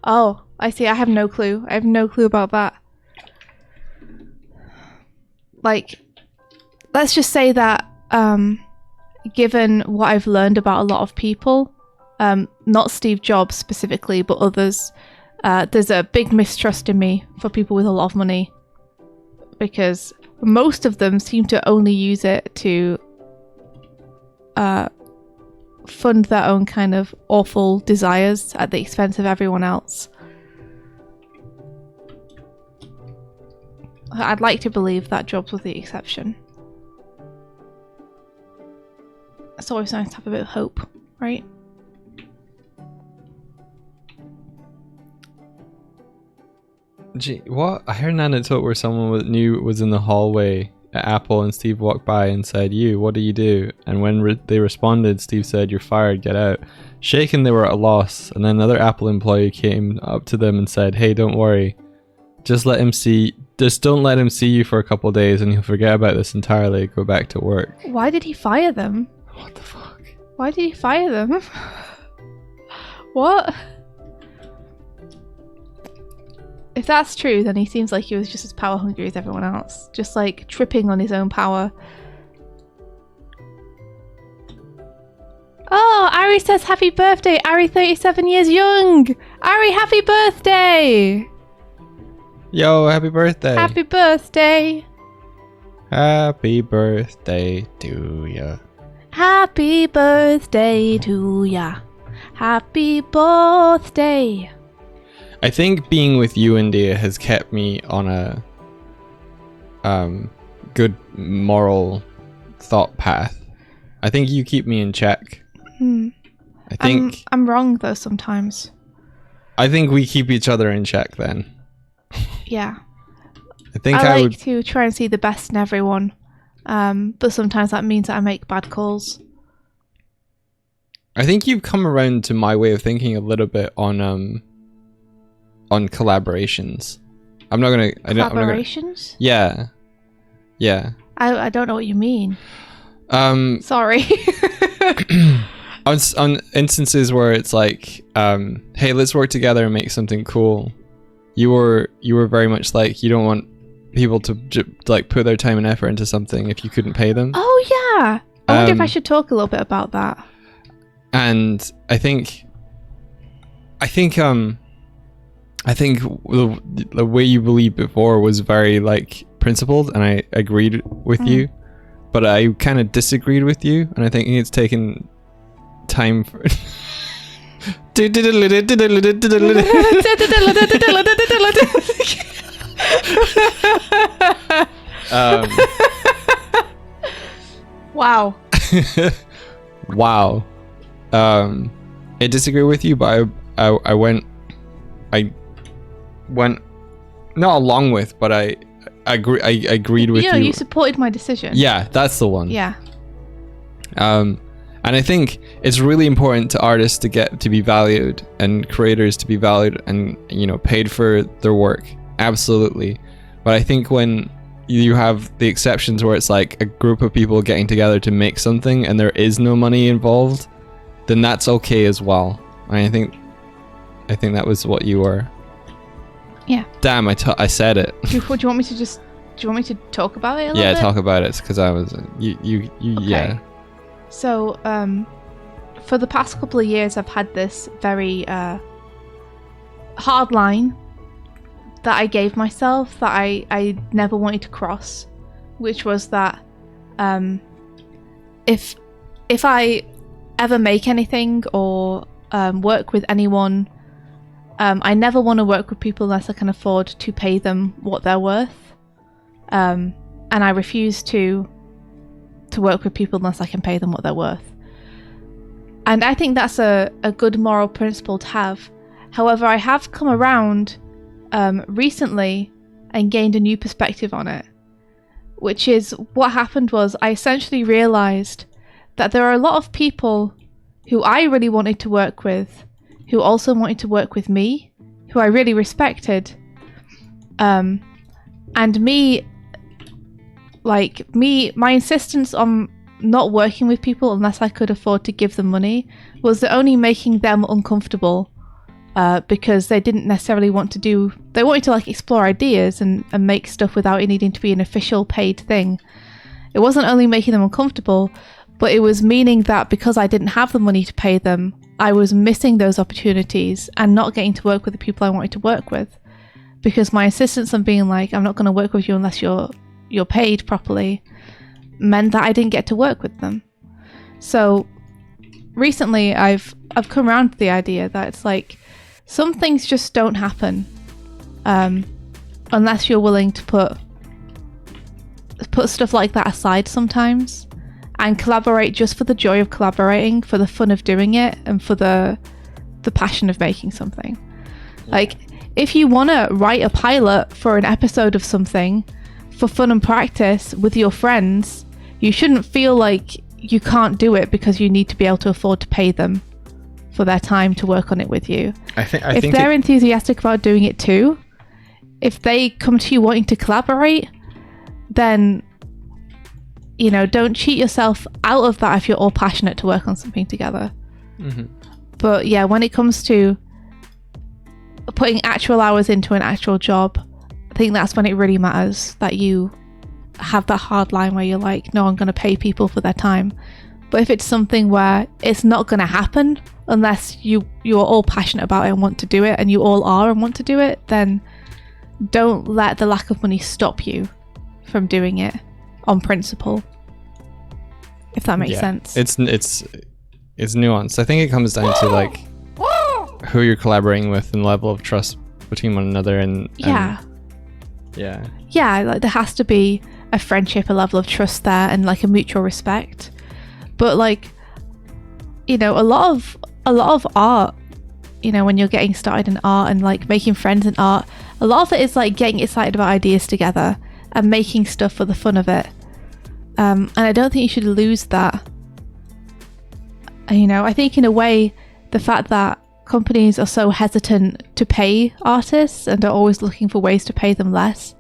Oh, I see. I have no clue. I have no clue about that. Like, let's just say that, given what I've learned about a lot of people, not Steve Jobs specifically, but others, there's a big mistrust in me for people with a lot of money. Because most of them seem to only use it to fund their own kind of awful desires at the expense of everyone else. I'd like to believe that Jobs was the exception. It's always nice to have a bit of hope, right? Gee, what? I heard an anecdote where someone was in the hallway at Apple and Steve walked by and said, what do you do? And when they responded, Steve said, you're fired, get out. Shaken, they were at a loss. And then another Apple employee came up to them and said, hey, don't worry. Just don't let him see you for a couple of days and he'll forget about this entirely. Go back to work. Why did he fire them? What the fuck? Why did he fire them? What? If that's true, then he seems like he was just as power hungry as everyone else. Just like tripping on his own power. Oh, Ari says happy birthday. Ari 37 years young. Ari, happy birthday. Yo, happy birthday. Happy birthday. Happy birthday to ya. Happy birthday to ya. Happy birthday. I think being with you, India, has kept me on a good moral thought path. I think you keep me in check. I think I'm wrong though sometimes. I think we keep each other in check then. Yeah. I think I like would to try and see the best in everyone. But sometimes that means that I make bad calls. I think you've come around to my way of thinking a little bit on collaborations. Collaborations? Yeah. I don't know what you mean. Um Sorry. on instances where it's like, hey, let's work together and make something cool, you were very much like, you don't want people to like put their time and effort into something if you couldn't pay them. Oh yeah, I wonder if I should talk a little bit about that. And I think the way you believed before was very like principled, and I agreed with you, but I kind of disagreed with you, and I think it's taken time for Wow. Wow. I disagree with you, but I went not along with, but I agreed with you. You supported my decision. Yeah, that's the one. Yeah. And I think it's really important to artists to get to be valued, and creators to be valued and, you know, paid for their work. Absolutely. But I think when you have the exceptions where it's like a group of people getting together to make something and there is no money involved, then that's okay as well. And I think that was what you were. Yeah. Damn, I said it. Do you want me to talk about it a little bit? Yeah, talk about it, because I was you okay. Yeah. So, for the past couple of years, I've had this very hard line that I gave myself that I never wanted to cross, which was that if I ever make anything or work with anyone, I never want to work with people unless I can afford to pay them what they're worth, and I refuse to work with people unless I can pay them what they're worth. And I think that's a good moral principle to have. However, I have come around recently and gained a new perspective on it, which is what happened was I essentially realized that there are a lot of people who I really wanted to work with, who also wanted to work with me, who I really respected, and my insistence on not working with people unless I could afford to give them money was only making them uncomfortable, because they didn't necessarily they wanted to like explore ideas and make stuff without it needing to be an official paid thing. It wasn't only making them uncomfortable, but it was meaning that because I didn't have the money to pay them, I was missing those opportunities and not getting to work with the people I wanted to work with, because my insistence on being like, I'm not going to work with you unless you're paid properly, meant that I didn't get to work with them. So recently I've come around to the idea that it's like, some things just don't happen unless you're willing to put stuff like that aside sometimes and collaborate just for the joy of collaborating, for the fun of doing it, and for the passion of making something. Like, if you want to write a pilot for an episode of something for fun and practice with your friends, you shouldn't feel like you can't do it because you need to be able to afford to pay them for their time to work on it with you. If they're enthusiastic about doing it too, if they come to you wanting to collaborate, then, you know, don't cheat yourself out of that if you're all passionate to work on something together. Mm-hmm. But yeah, when it comes to putting actual hours into an actual job, I think that's when it really matters that you have that hard line where you're like, no, I'm going to pay people for their time. But if it's something where it's not going to happen unless you're all passionate about it and want to do it, and you all are and want to do it, then don't let the lack of money stop you from doing it on principle, if that makes sense. It's nuanced. I think it comes down to like who you're collaborating with and level of trust between one another, and like there has to be a friendship, a level of trust there, and like a mutual respect. But like, you know, a lot of art, you know, when you're getting started in art and like making friends in art, a lot of it is like getting excited about ideas together and making stuff for the fun of it. And I don't think you should lose that. You know, I think in a way, the fact that companies are so hesitant to pay artists and are always looking for ways to pay them less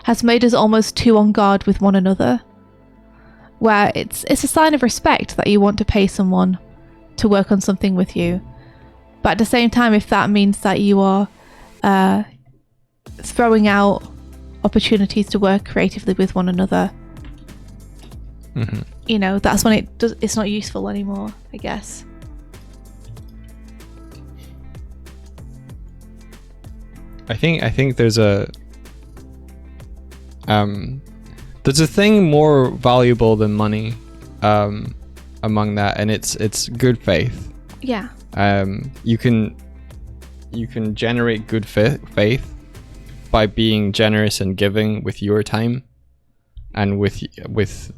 has made us almost too on guard with one another, where it's a sign of respect that you want to pay someone to work on something with you. But at the same time, if that means that you are throwing out opportunities to work creatively with one another, you know, that's when it's not useful anymore, I guess. I think there's a thing more valuable than money among that, and it's good faith. Yeah. You can generate good faith by being generous and giving with your time and with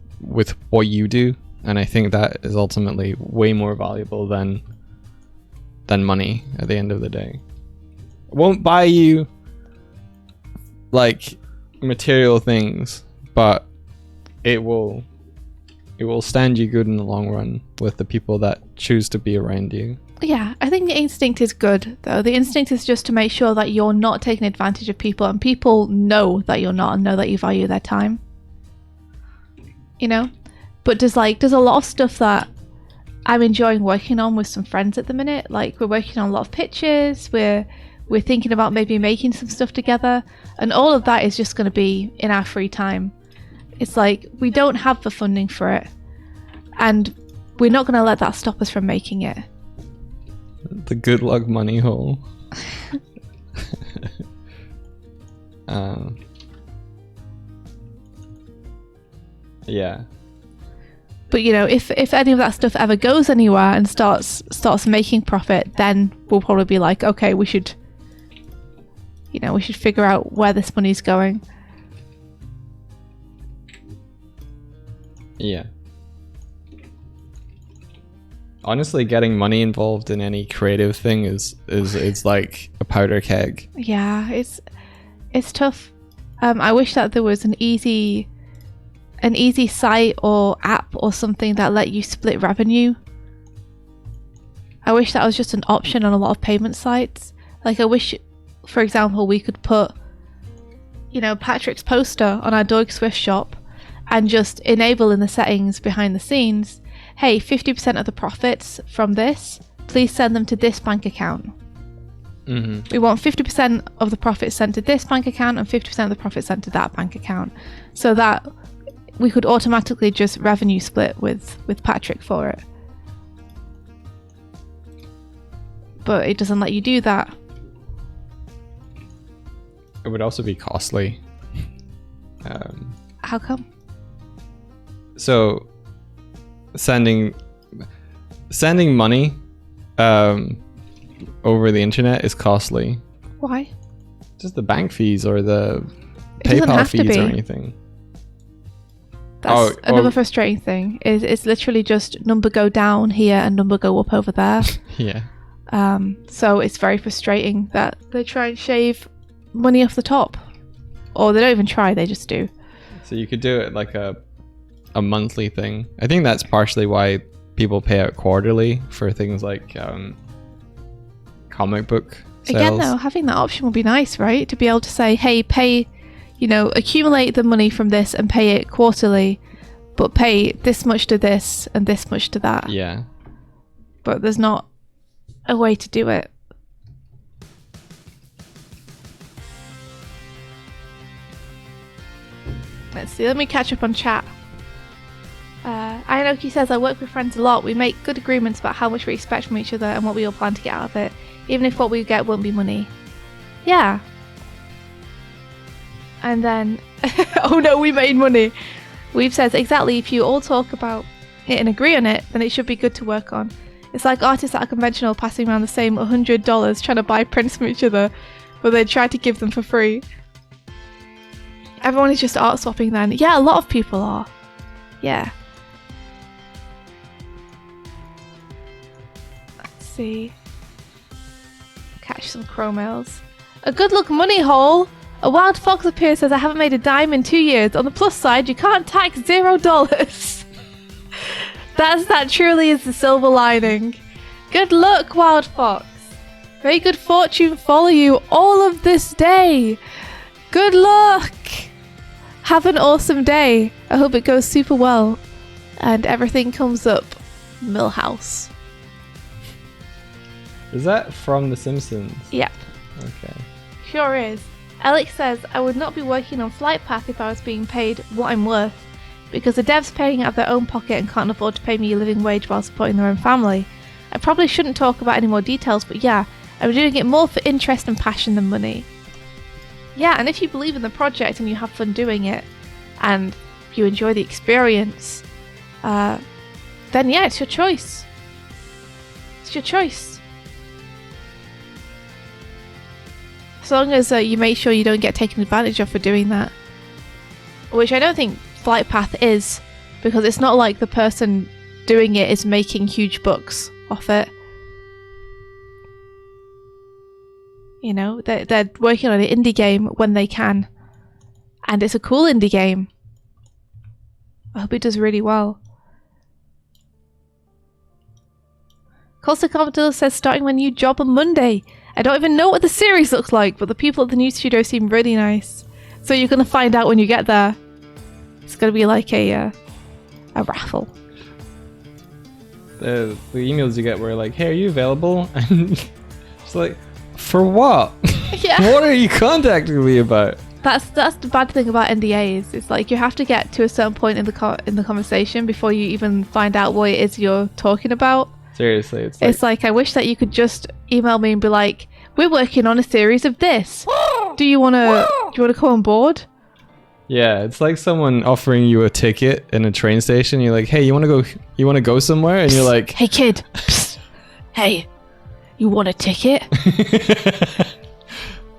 what you do, and I think that is ultimately way more valuable than money at the end of the day. It won't buy you like material things, but it will stand you good in the long run with the people that choose to be around you. Yeah, I think the instinct is good, though. The instinct is just to make sure that you're not taking advantage of people, and people know that you're not and know that you value their time. You know? But there's a lot of stuff that I'm enjoying working on with some friends at the minute. Like, we're working on a lot of pitches, we're thinking about maybe making some stuff together, and all of that is just going to be in our free time. It's like, we don't have the funding for it, and we're not going to let that stop us from making it. The good luck money hole. Yeah. But you know, if any of that stuff ever goes anywhere and starts making profit, then we'll probably be like, okay, we should figure out where this money's going. Yeah. Honestly, getting money involved in any creative thing is like a powder keg. Yeah, it's tough. I wish that there was an easy site or app or something that let you split revenue. I wish that was just an option on a lot of payment sites. Like, I wish, for example, we could put, you know, Patrick's poster on our Doig Swift shop and just enable in the settings behind the scenes, hey, 50% of the profits from this, please send them to this bank account. We want 50% of the profits sent to this bank account and 50% of the profits sent to that bank account, so that we could automatically just revenue split with Patrick for it. But it doesn't let you do that. It would also be costly. How come? So sending money over the internet is costly. Why? Just the bank fees or the It doesn't PayPal have to fees be. or anything. That's another frustrating thing. It's literally just number go down here and number go up over there. Yeah. So it's very frustrating that they try and shave money off the top. Or they don't even try, they just do. So you could do it like a monthly thing. I think that's partially why people pay out quarterly for things like comic book sales. Again, though, having that option would be nice, right? To be able to say, hey, pay, you know, accumulate the money from this and pay it quarterly, but pay this much to this and this much to that. Yeah. But there's not a way to do it. Let's see, let me catch up on chat. Ayanoki says, I work with friends a lot. We make good agreements about how much we expect from each other and what we all plan to get out of it, even if what we get won't be money. Yeah. And then, oh no, we made money. Weave says, exactly, if you all talk about it and agree on it, then it should be good to work on. It's like artists at a conventional passing around the same $100 trying to buy prints from each other, but they try to give them for free. Everyone is just art swapping then. Yeah, a lot of people are. Yeah. Let's see. Catch some crow mails. A good luck money hole! A wild fox appears, says I haven't made a dime in 2 years. On the plus side, you can't tax $0. That truly is the silver lining. Good luck, wild fox. May good fortune follow you all of this day. Good luck! Have an awesome day. I hope it goes super well and everything comes up Millhouse. Is that from The Simpsons? Yep. Okay. Sure is. Alex says, I would not be working on Flight Path if I was being paid what I'm worth, because the devs paying out of their own pocket and can't afford to pay me a living wage while supporting their own family. I probably shouldn't talk about any more details, but yeah, I'm doing it more for interest and passion than money. Yeah, and if you believe in the project and you have fun doing it, and you enjoy the experience, then yeah, it's your choice. It's your choice. As long as you make sure you don't get taken advantage of for doing that. Which I don't think Flight Path is, because it's not like the person doing it is making huge bucks off it. You know, they're working on an indie game when they can. And it's a cool indie game. I hope it does really well. Costa Commodore says, starting my new job on Monday. I don't even know what the series looks like, but the people at the new studio seem really nice. So you're going to find out when you get there. It's going to be like a raffle. The emails you get were like, hey, are you available? And it's like, for what? Yeah. What are you contacting me about? That's the bad thing about NDAs. It's like you have to get to a certain point in the conversation before you even find out what it is you're talking about. Seriously, it's like I wish that you could just email me and be like, we're working on a series of this. Do you want to come on board? Yeah, it's like someone offering you a ticket in a train station. You're like, hey, you want to go somewhere? And you're like, hey kid, psst. Hey, you want a ticket?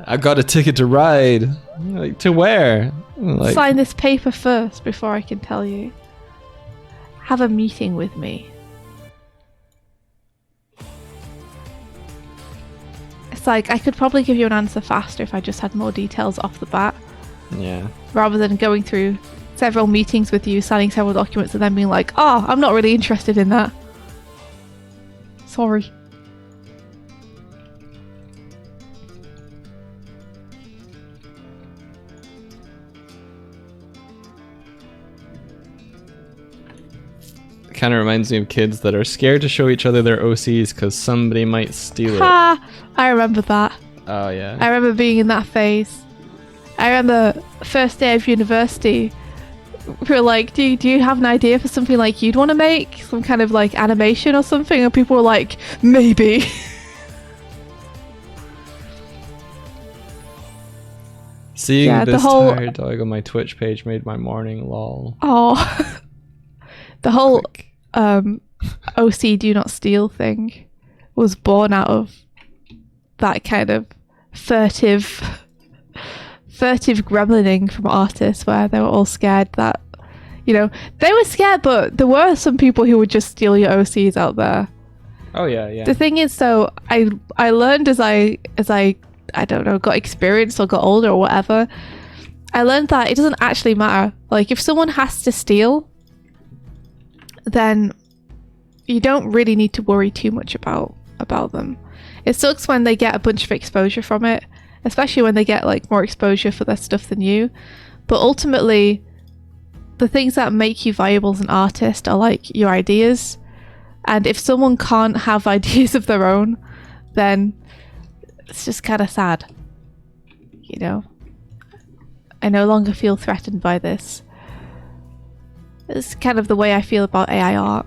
I got a ticket to ride. Like, to where? Like, sign this paper first before I can tell you. Have a meeting with me. It's like I could probably give you an answer faster if I just had more details off the bat. Yeah. Rather than going through several meetings with you, signing several documents, and then being like, oh, I'm not really interested in that. Sorry. Kind of reminds me of kids that are scared to show each other their OCs because somebody might steal it. Ha! I remember that. Oh, yeah. I remember being in that phase. I remember first day of university, we were like, do you have an idea for something like you'd want to make? Some kind of like animation or something? And people were like, maybe. Seeing this tired dog on my Twitch page made my morning, lol. Oh. The whole OC do not steal thing was born out of that kind of furtive gremlining from artists, where they were all scared that, you know, they were scared, but there were some people who would just steal your OCs out there. Oh yeah. The thing is, though, I learned as I don't know, got experience or got older or whatever, I learned that it doesn't actually matter. Like, if someone has to steal, then you don't really need to worry too much about them. It sucks when they get a bunch of exposure from it, especially when they get like more exposure for their stuff than you. But ultimately, the things that make you viable as an artist are like your ideas. And if someone can't have ideas of their own, then it's just kind of sad. You know? I no longer feel threatened by this. It's kind of the way I feel about AI art.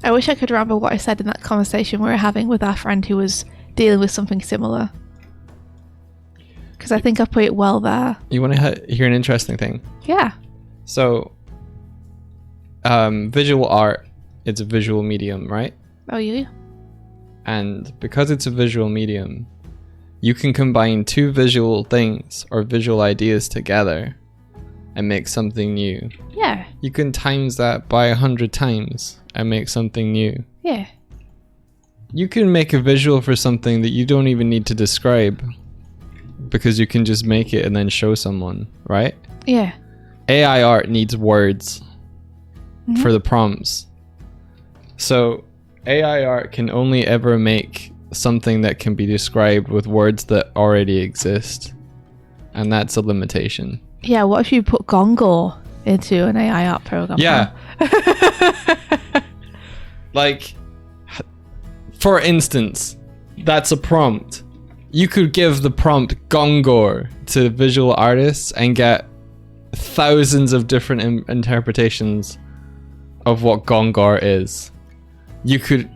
I wish I could remember what I said in that conversation we were having with our friend who was dealing with something similar. Because I think I put it well there. You want to hear an interesting thing? Yeah. So, visual art, it's a visual medium, right? Oh, yeah. And because it's a visual medium, you can combine two visual things or visual ideas together and make something new. Yeah. You can times that by 100 times and make something new. Yeah. You can make a visual for something that you don't even need to describe, because you can just make it and then show someone, right? Yeah. AI art needs words for the prompts. So AI art can only ever make something that can be described with words that already exist, and that's a limitation. Yeah, what if you put Gongor into an AI art program? Yeah. Like, for instance, that's a prompt. You could give the prompt Gongor to visual artists and get thousands of different interpretations of what Gongor is. You could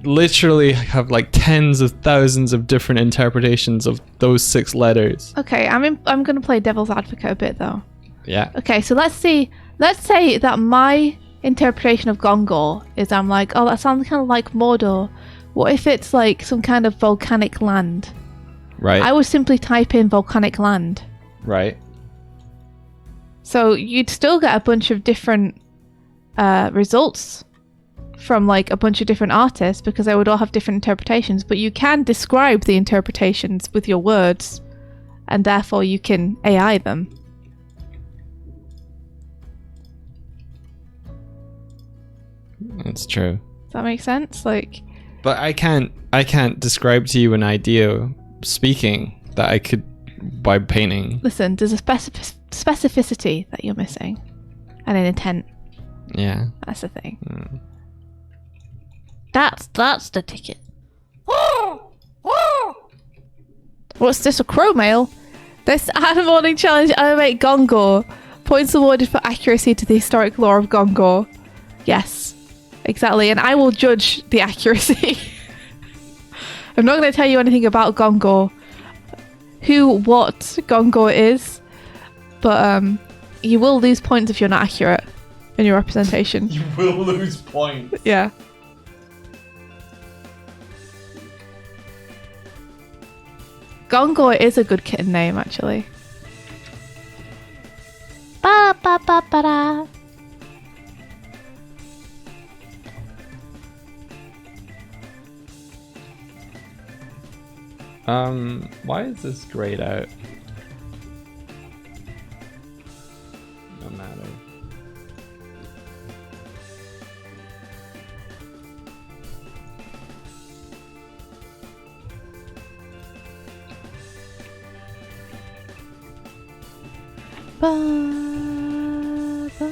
literally have like tens of thousands of different interpretations of those 6 letters. Okay, I'm gonna play devil's advocate a bit though. Yeah. Okay, so let's say that my interpretation of Gongor is I'm like, oh, that sounds kind of like Mordor. What if it's like some kind of volcanic land? Right. I would simply type in volcanic land. Right. So you'd still get a bunch of different results from like a bunch of different artists because they would all have different interpretations, but you can describe the interpretations with your words and therefore you can AI them. That's true. Does that make sense? Like, but I can't describe to you an idea speaking that I could by painting. listen, there's a specificity that you're missing and an intent. Yeah. That's the thing. Mm. That's the ticket. What's this, a crow mail? This morning challenge animate Gongor. Points awarded for accuracy to the historic lore of Gongor. Yes, exactly. And I will judge the accuracy. I'm not going to tell you anything about Gongor, what Gongor is, but you will lose points if you're not accurate in your representation. You will lose points. Yeah. Gongor is a good kitten name, actually. Ba ba ba ba da. Why is this grayed out? No matter. Ba, ba.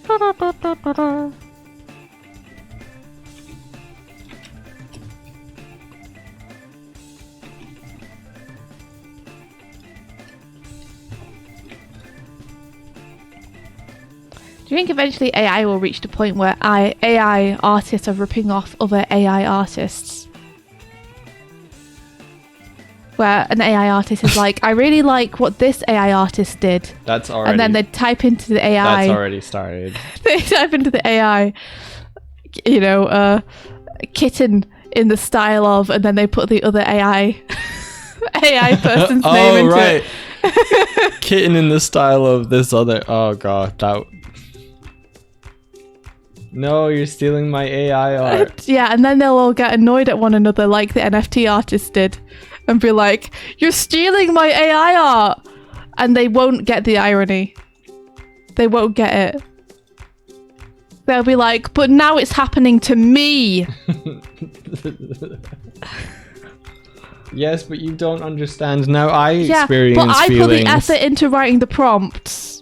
Da, da, da, da, da, da. Do you think eventually AI will reach the point where AI artists are ripping off other AI artists? Where an AI artist is like, I really like what this AI artist did. That's already. And then they type into the AI. That's already started. They type into the AI, kitten in the style of, and then they put the other AI person's name into it. Kitten in the style of this other. Oh god, that. No, you're stealing my AI art. Yeah, and then they'll all get annoyed at one another like the NFT artist did and be like, you're stealing my AI art! And they won't get the irony. They won't get it. They'll be like, but now it's happening to me! Yes, but you don't understand. Now I experience but I feelings. put the effort into writing the prompts.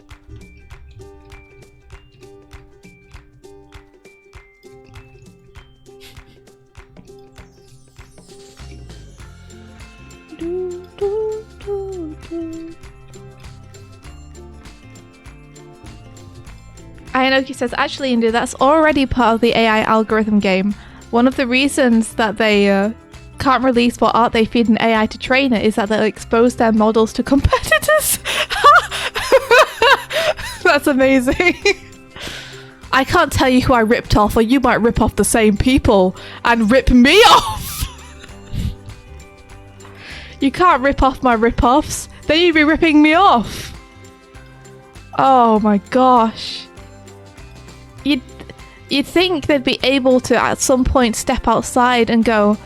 Ayanoki says, actually, India, that's already part of the AI algorithm game. One of the reasons that they can't release what art they feed an AI to train it is that they'll expose their models to competitors. That's amazing. I can't tell you who I ripped off, or you might rip off the same people and rip me off. You can't rip off my rip-offs. Then you'd be ripping me off. Oh my gosh. You'd think they'd be able to at some point step outside and go,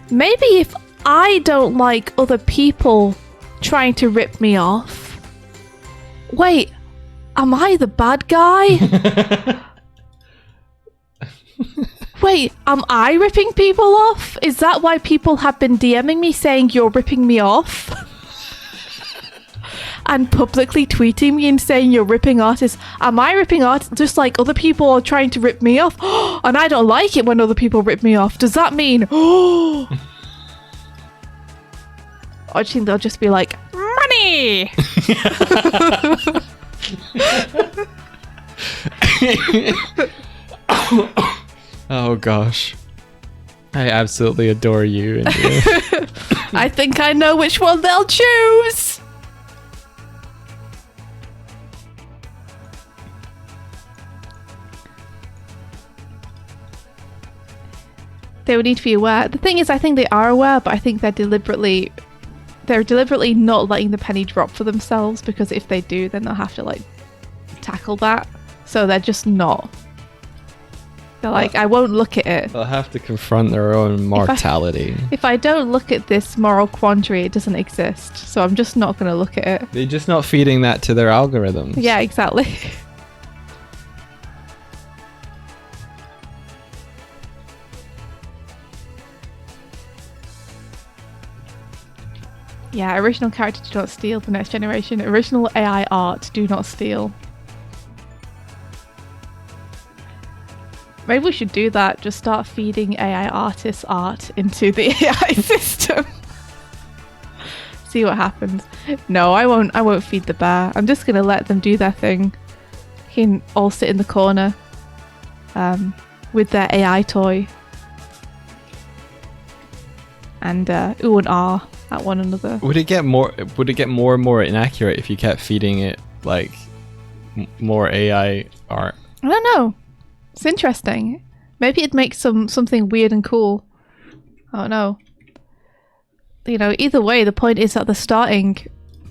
maybe if I don't like other people trying to rip me off, wait, am I the bad guy? Wait, am I ripping people off? Is that why people have been DMing me saying you're ripping me off? And publicly tweeting me and saying you're ripping artists. Am I ripping artists just like other people are trying to rip me off? And I don't like it when other people rip me off. Does that mean... I think they'll just be like, money! Oh gosh. I absolutely adore you. India. I think I know which one they'll choose. They would need to be aware. The thing is, I think they are aware, but I think they're deliberately not letting the penny drop for themselves, because if they do, then they'll have to like tackle that. So they're just not. They're like, I won't look at it. They'll have to confront their own mortality. If I don't look at this moral quandary, it doesn't exist. So I'm just not going to look at it. They're just not feeding that to their algorithms. Yeah, exactly. Yeah, original character do not steal. The next generation. Original AI art do not steal. Maybe we should do that. Just start feeding AI artists art into the AI system. See what happens. No, I won't feed the bear. I'm just gonna let them do their thing. He can all sit in the corner with their AI toy and ooh and ah at one another. Would it get more and more inaccurate if you kept feeding it like more AI art? I don't know. It's interesting. Maybe it'd make something weird and cool. I don't know. You know, either way, the point is that the starting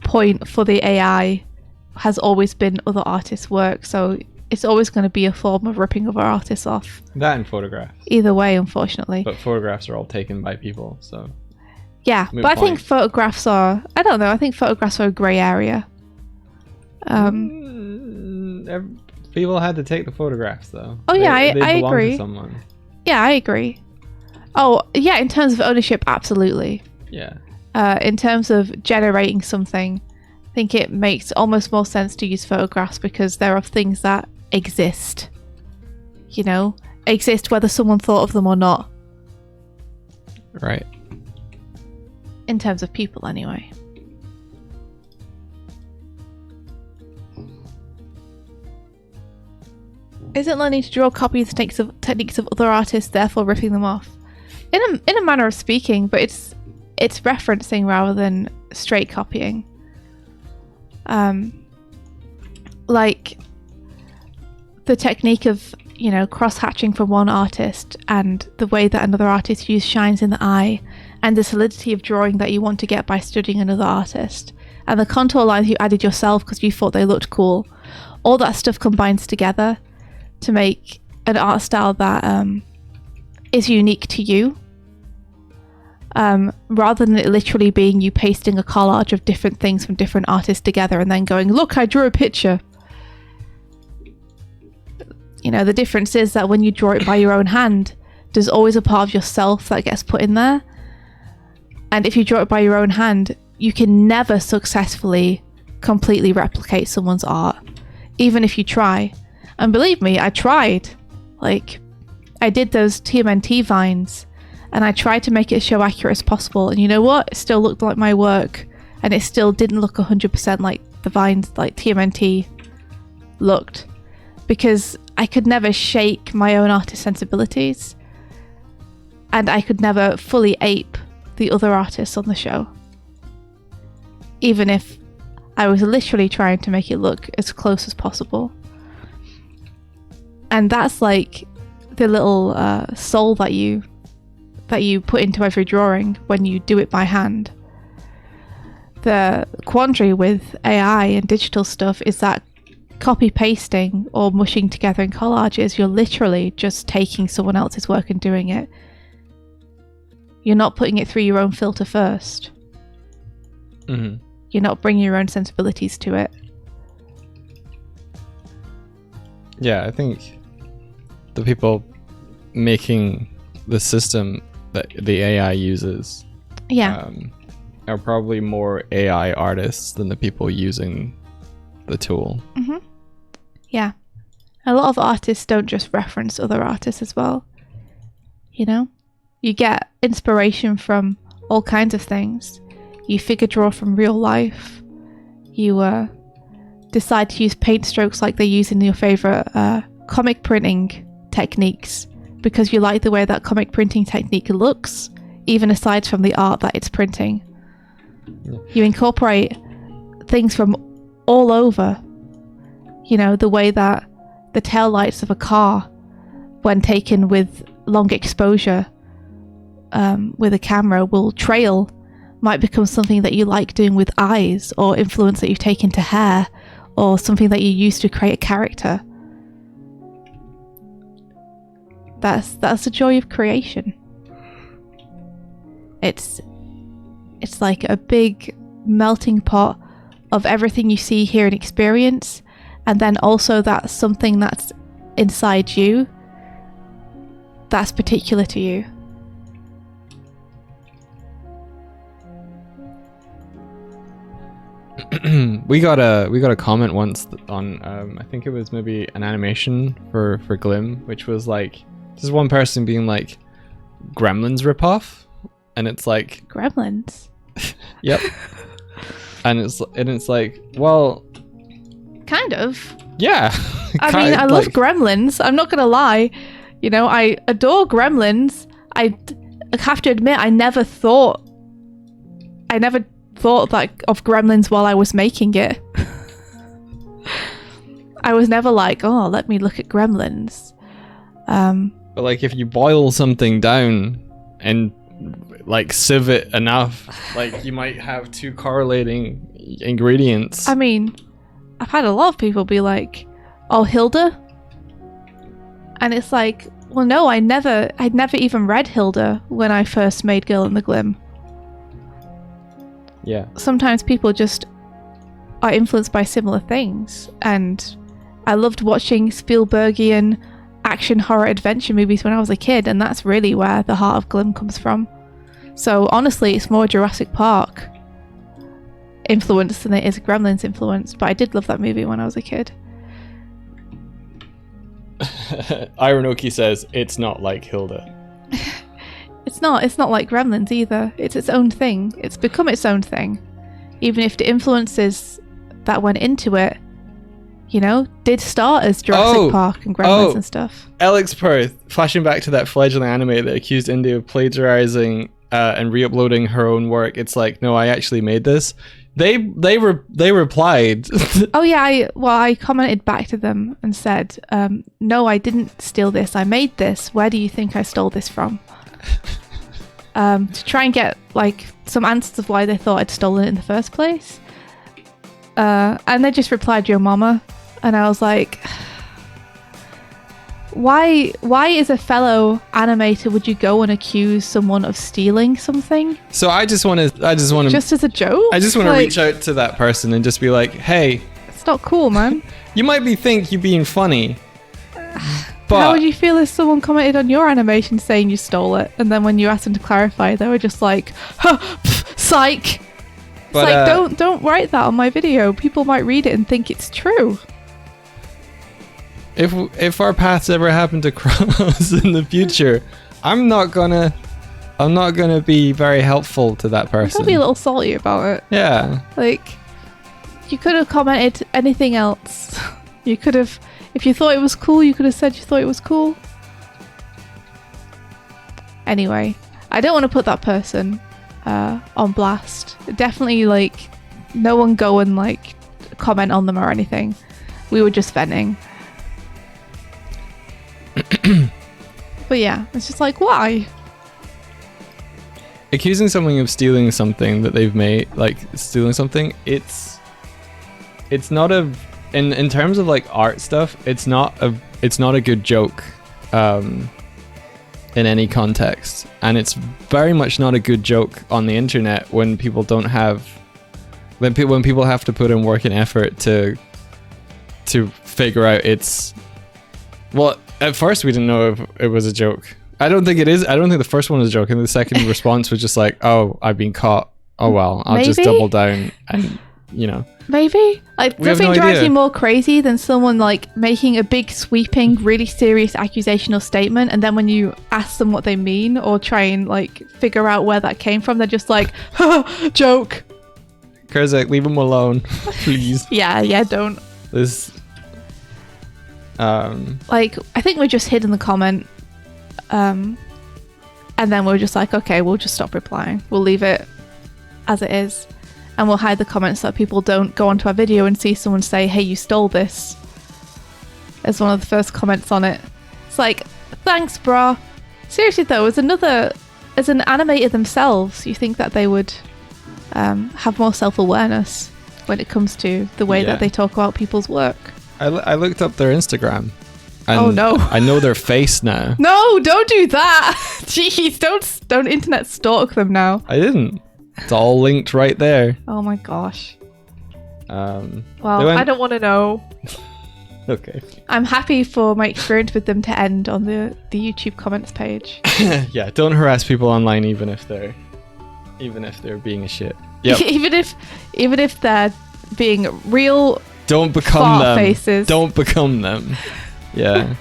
point for the AI has always been other artists' work, so it's always going to be a form of ripping other artists off. That and photographs. Either way, unfortunately. But photographs are all taken by people, so... Yeah, but I think photographs are... I don't know, I think photographs are a grey area. People had to take the photographs, though. Oh, yeah, they I belong agree. To someone. Yeah, I agree. Oh, yeah, in terms of ownership, absolutely. Yeah. In terms of generating something, I think it makes almost more sense to use photographs because there are things that exist. You know? Exist whether someone thought of them or not. Right. In terms of people, anyway. Isn't learning to draw copies techniques of other artists, therefore ripping them off? In a manner of speaking, but it's referencing rather than straight copying. Like the technique of, you know, cross-hatching from one artist and the way that another artist used shines in the eye and the solidity of drawing that you want to get by studying another artist and the contour lines you added yourself because you thought they looked cool. All that stuff combines together to make an art style that is unique to you, rather than it literally being you pasting a collage of different things from different artists together and then going, look, I drew a picture. You know, the difference is that when you draw it by your own hand, there's always a part of yourself that gets put in there. And if you draw it by your own hand, you can never successfully completely replicate someone's art, even if you try. And believe me, I tried. Like, I did those TMNT vines and I tried to make it as show accurate as possible. And you know what? It still looked like my work and it still didn't look 100% like the vines, like TMNT looked, because I could never shake my own artist sensibilities and I could never fully ape the other artists on the show, even if I was literally trying to make it look as close as possible. And that's like the little soul that you put into every drawing when you do it by hand. The quandary with AI and digital stuff is that copy pasting or mushing together in collages, you're literally just taking someone else's work and doing it. You're not putting it through your own filter first. Mm-hmm. You're not bringing your own sensibilities to it. Yeah, I think the people making the system that the AI uses are probably more AI artists than the people using the tool. Mm-hmm. Yeah. A lot of artists don't just reference other artists as well. You know? You get inspiration from all kinds of things. You figure draw from real life. You decide to use paint strokes like they use in your favourite comic printing techniques because you like the way that comic printing technique looks, even aside from the art that it's printing. Yeah. You incorporate things from all over. You know, the way that the tail lights of a car, when taken with long exposure with a camera, will trail, might become something that you like doing with eyes, or influence that you've taken to hair, or something that you use to create a character. That's the joy of creation. It's like a big melting pot of everything you see, hear, and experience, and then also that's something that's inside you that's particular to you. we got a comment once on I think it was maybe an animation for Glim, which was like, there's one person being like, Gremlins ripoff, and it's like Gremlins. Yep. and it's like, well, kind of. Yeah. I mean, I love Gremlins. I'm not gonna lie. You know, I adore Gremlins. I have to admit, I never thought like of Gremlins while I was making it. I was never like, oh, let me look at Gremlins. But like, if you boil something down and like sieve it enough, like you might have two correlating ingredients. I mean, I've had a lot of people be like, oh, Hilda? And it's like, well, no, I'd never even read Hilda when I first made Girl in the Glim. Yeah. Sometimes people just are influenced by similar things, and I loved watching Spielbergian action horror adventure movies when I was a kid, and that's really where the heart of Glim comes from. So honestly, it's more Jurassic Park influence than it is Gremlins influence, but I did love that movie when I was a kid. Ironoki says it's not like Hilda. It's not like Gremlins either. It's its own thing. It's become its own thing. Even if the influences that went into it, you know, did start as Jurassic Park and Gremlins and stuff. Alex Perth, flashing back to that fledgling anime that accused India of plagiarizing and re-uploading her own work. It's like, no, I actually made this. They replied. Oh yeah, I commented back to them and said, no, I didn't steal this. I made this. Where do you think I stole this from? To try and get like some answers of why they thought I'd stolen it in the first place. And they just replied, "Your mama," and I was like, why as a fellow animator would you go and accuse someone of stealing something? So I just want to just as a joke. I just want to reach out to that person and just be like, hey, it's not cool, man. You might think you're being funny, but how would you feel if someone commented on your animation saying you stole it, and then when you asked them to clarify, they were just like, huh, pff, psych. But, it's like, don't write that on my video. People might read it and think it's true. If our paths ever happen to cross in the future, I'm not gonna be very helpful to that person. I'll be a little salty about it. Yeah. Like, you could have commented anything else. You could have, if you thought it was cool, you could have said you thought it was cool. Anyway, I don't want to put that person on blast. Definitely, like, no one go and like comment on them or anything. We were just venting. But yeah, it's just like, why? Accusing someone of stealing something that they've made, like stealing something, it's not a, in terms of like art stuff, it's not a good joke in any context, and it's very much not a good joke on the internet when people don't have, when people have to put in work and effort to figure out it's, well, At first, we didn't know if it was a joke. I don't think it is. I don't think the first one was a joke. And the second response was just like, "Oh, I've been caught. Oh well, I'll just double down and Maybe like nothing drives me more crazy than someone like making a big sweeping, really serious accusational statement, and then when you ask them what they mean or try and like figure out where that came from, they're just like, joke. Kurzak, leave him alone, please. Yeah, don't. This. Like, I think we just hid in the comment, and then we're just like, okay, we'll just stop replying. We'll leave it as it is, and we'll hide the comments so that people don't go onto our video and see someone say, hey, you stole this, as one of the first comments on it. It's like, thanks, brah. Seriously though, as an animator themselves, you think that they would have more self-awareness when it comes to the way that they talk about people's work. I looked up their Instagram. And oh no! I know their face now. No, don't do that. Jeez, don't internet stalk them now. I didn't. It's all linked right there. Oh my gosh. Well, I don't want to know. Okay. I'm happy for my experience with them to end on the YouTube comments page. Yeah, don't harass people online, even if they're being a shit. Yep. even if they're being real. Don't become them. Faces. Don't become them. Yeah.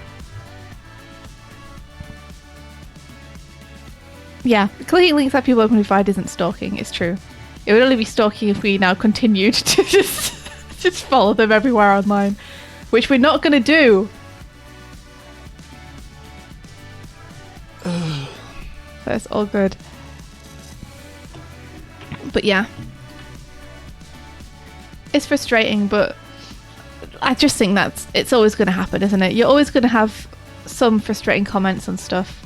Yeah, clicking links that people openly find isn't stalking. It's true. It would only be stalking if we now continued to just follow them everywhere online, which we're not going to do. That's all good. But yeah, it's frustrating, but I just think it's always going to happen, isn't it? You're always going to have some frustrating comments and stuff.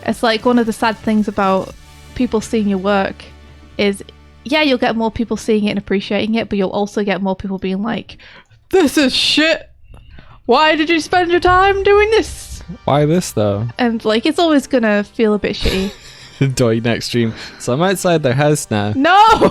It's like one of the sad things about people seeing your work is, yeah, you'll get more people seeing it and appreciating it, but you'll also get more people being like, this is shit. Why did you spend your time doing this? Why this though? And like, it's always going to feel a bit shitty. Doig next stream. So I'm outside their house now. No!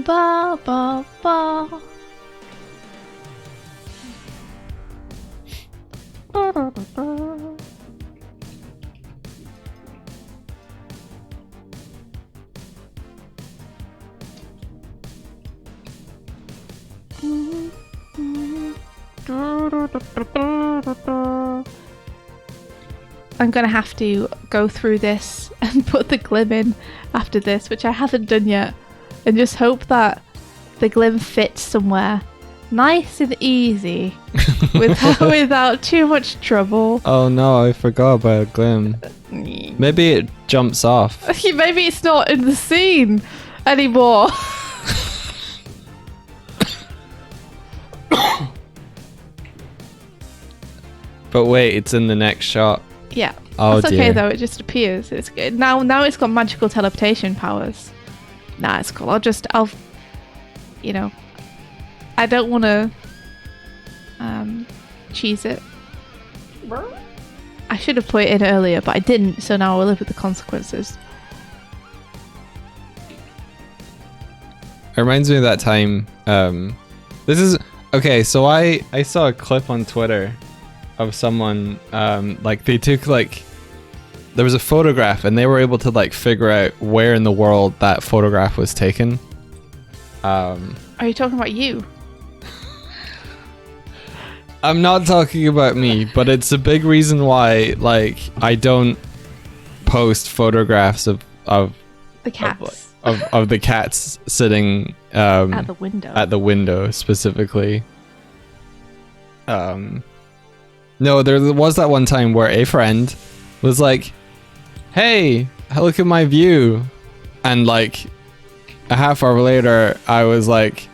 Ba ba ba. I'm gonna have to go through this and put the glim in after this, which I haven't done yet, and just hope that the glim fits somewhere nice and easy without too much trouble. Oh no, I forgot about glim. Maybe it jumps off. Maybe it's not in the scene anymore. But wait, it's in the next shot. Yeah. Oh, that's dear. okay though, it just appears. It's good. Now it's got magical teleportation powers. Nah, it's cool. I'll I don't want to cheese it. I should have put it in earlier, but I didn't, so now I'll live with the consequences. It reminds me of that time. This is okay. So I saw a clip on Twitter of someone like they took like there was a photograph and they were able to like figure out where in the world that photograph was taken. Are you talking about you? I'm not talking about me, but it's a big reason why like I don't post photographs of the cats. Of the cats sitting at the window. At the window specifically. No, there was that one time where a friend was like, "Hey, look at my view," and like a half hour later, I was like,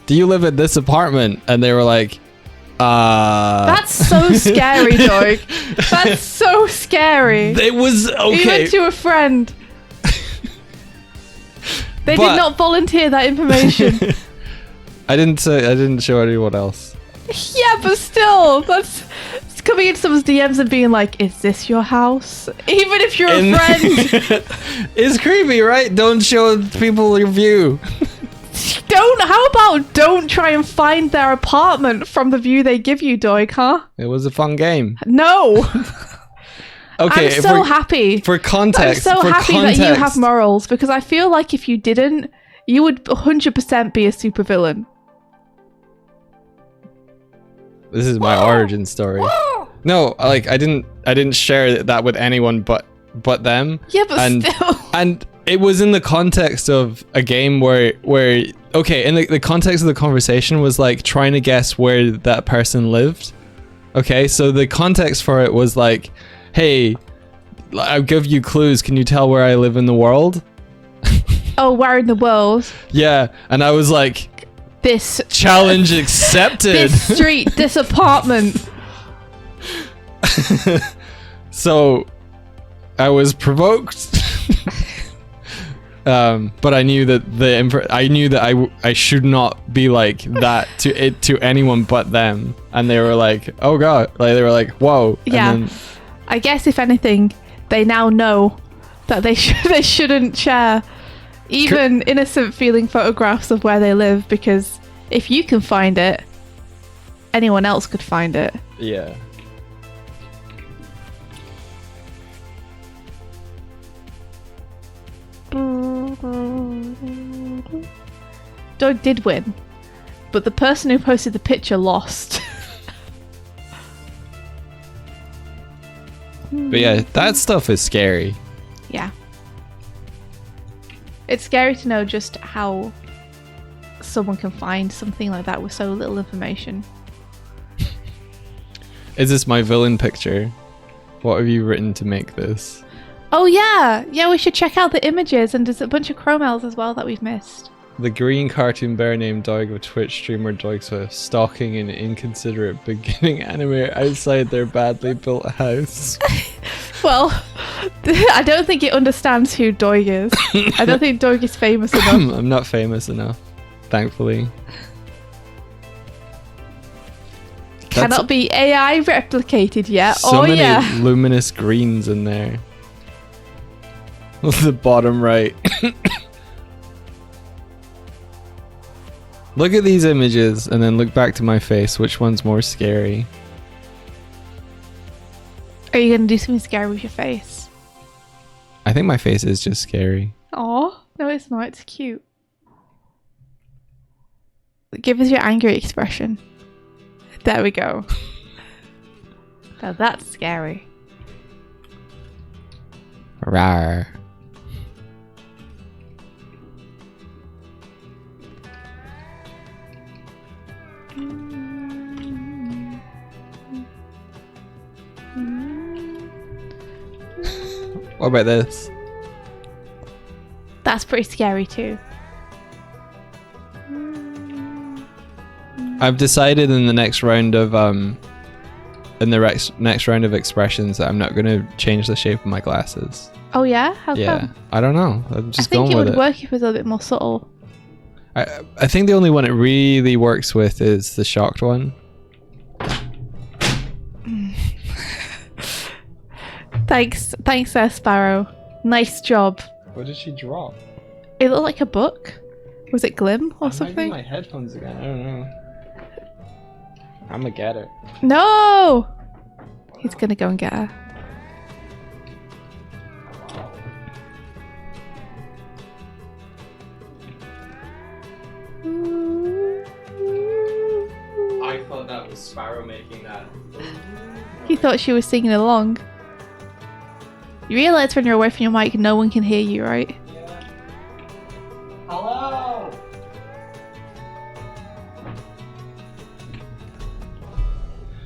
"Do you live at this apartment?" And they were like, That's so scary, Doig. That's so scary. It was okay. You went to a friend. They did not volunteer that information. I didn't show anyone else. Yeah, but still, that's coming into someone's DMs and being like, "Is this your house?" Even if you're a friend. It's creepy, right? Don't show people your view. How about don't try and find their apartment from the view they give you, Doig, huh? It was a fun game. No. Okay, I'm so happy. For context, I'm so happy that you have morals, because I feel like if you didn't, you would 100% be a supervillain. This is my origin story. No, like I didn't share that with anyone but them. Yeah, but still. And it was in the context of a game where okay, in the context of the conversation was like trying to guess where that person lived. Okay, so the context for it was like, hey, I'll give you clues. Can you tell where I live in the world? Oh, where in the world? Yeah, and I was like, this challenge accepted. This street, this apartment. So I was provoked. But I knew that I should not be like that to anyone but them, and they were like, oh god, like they were like, whoa. Yeah. And then, I guess if anything, they now know that they shouldn't share even innocent feeling photographs of where they live, because if you can find it, anyone else could find it. yeah. Doig did win, but the person who posted the picture lost. But yeah, that stuff is scary. Yeah. It's scary to know just how someone can find something like that with so little information. Is this my villain picture? What have you written to make this? Oh yeah! Yeah, we should check out the images, and there's a bunch of chromels as well that we've missed. The green cartoon bear named Doig of Twitch streamer Doig Swift stalking an inconsiderate beginning animator outside their badly built house. Well, I don't think it understands who Doig is. I don't think Doig is famous enough. I'm not famous enough, thankfully. Cannot be AI replicated yet. So many yeah. luminous greens in there. The bottom right. Look at these images and then look back to my face. Which one's more scary? Are you going to do something scary with your face? I think my face is just scary. Oh, no it's not. It's cute. Give us your angry expression. There we go. Now that's scary. Rawr. What about this? That's pretty scary too. I've decided in the next round of next round of expressions that I'm not going to change the shape of my glasses. Oh yeah? How come? I don't know. I'm just going with it. I think it would work if it was a bit more subtle. I think the only one it really works with is the shocked one. Thanks there, Sparrow. Nice job. What did she drop? It looked like a book. Was it Glim or something? My headphones again. I don't know. I'm gonna get it. No! He's gonna go and get her. I thought that was Sparrow making that. He thought she was singing along. You realise when you're away from your mic, no one can hear you, right? Yeah. Hello!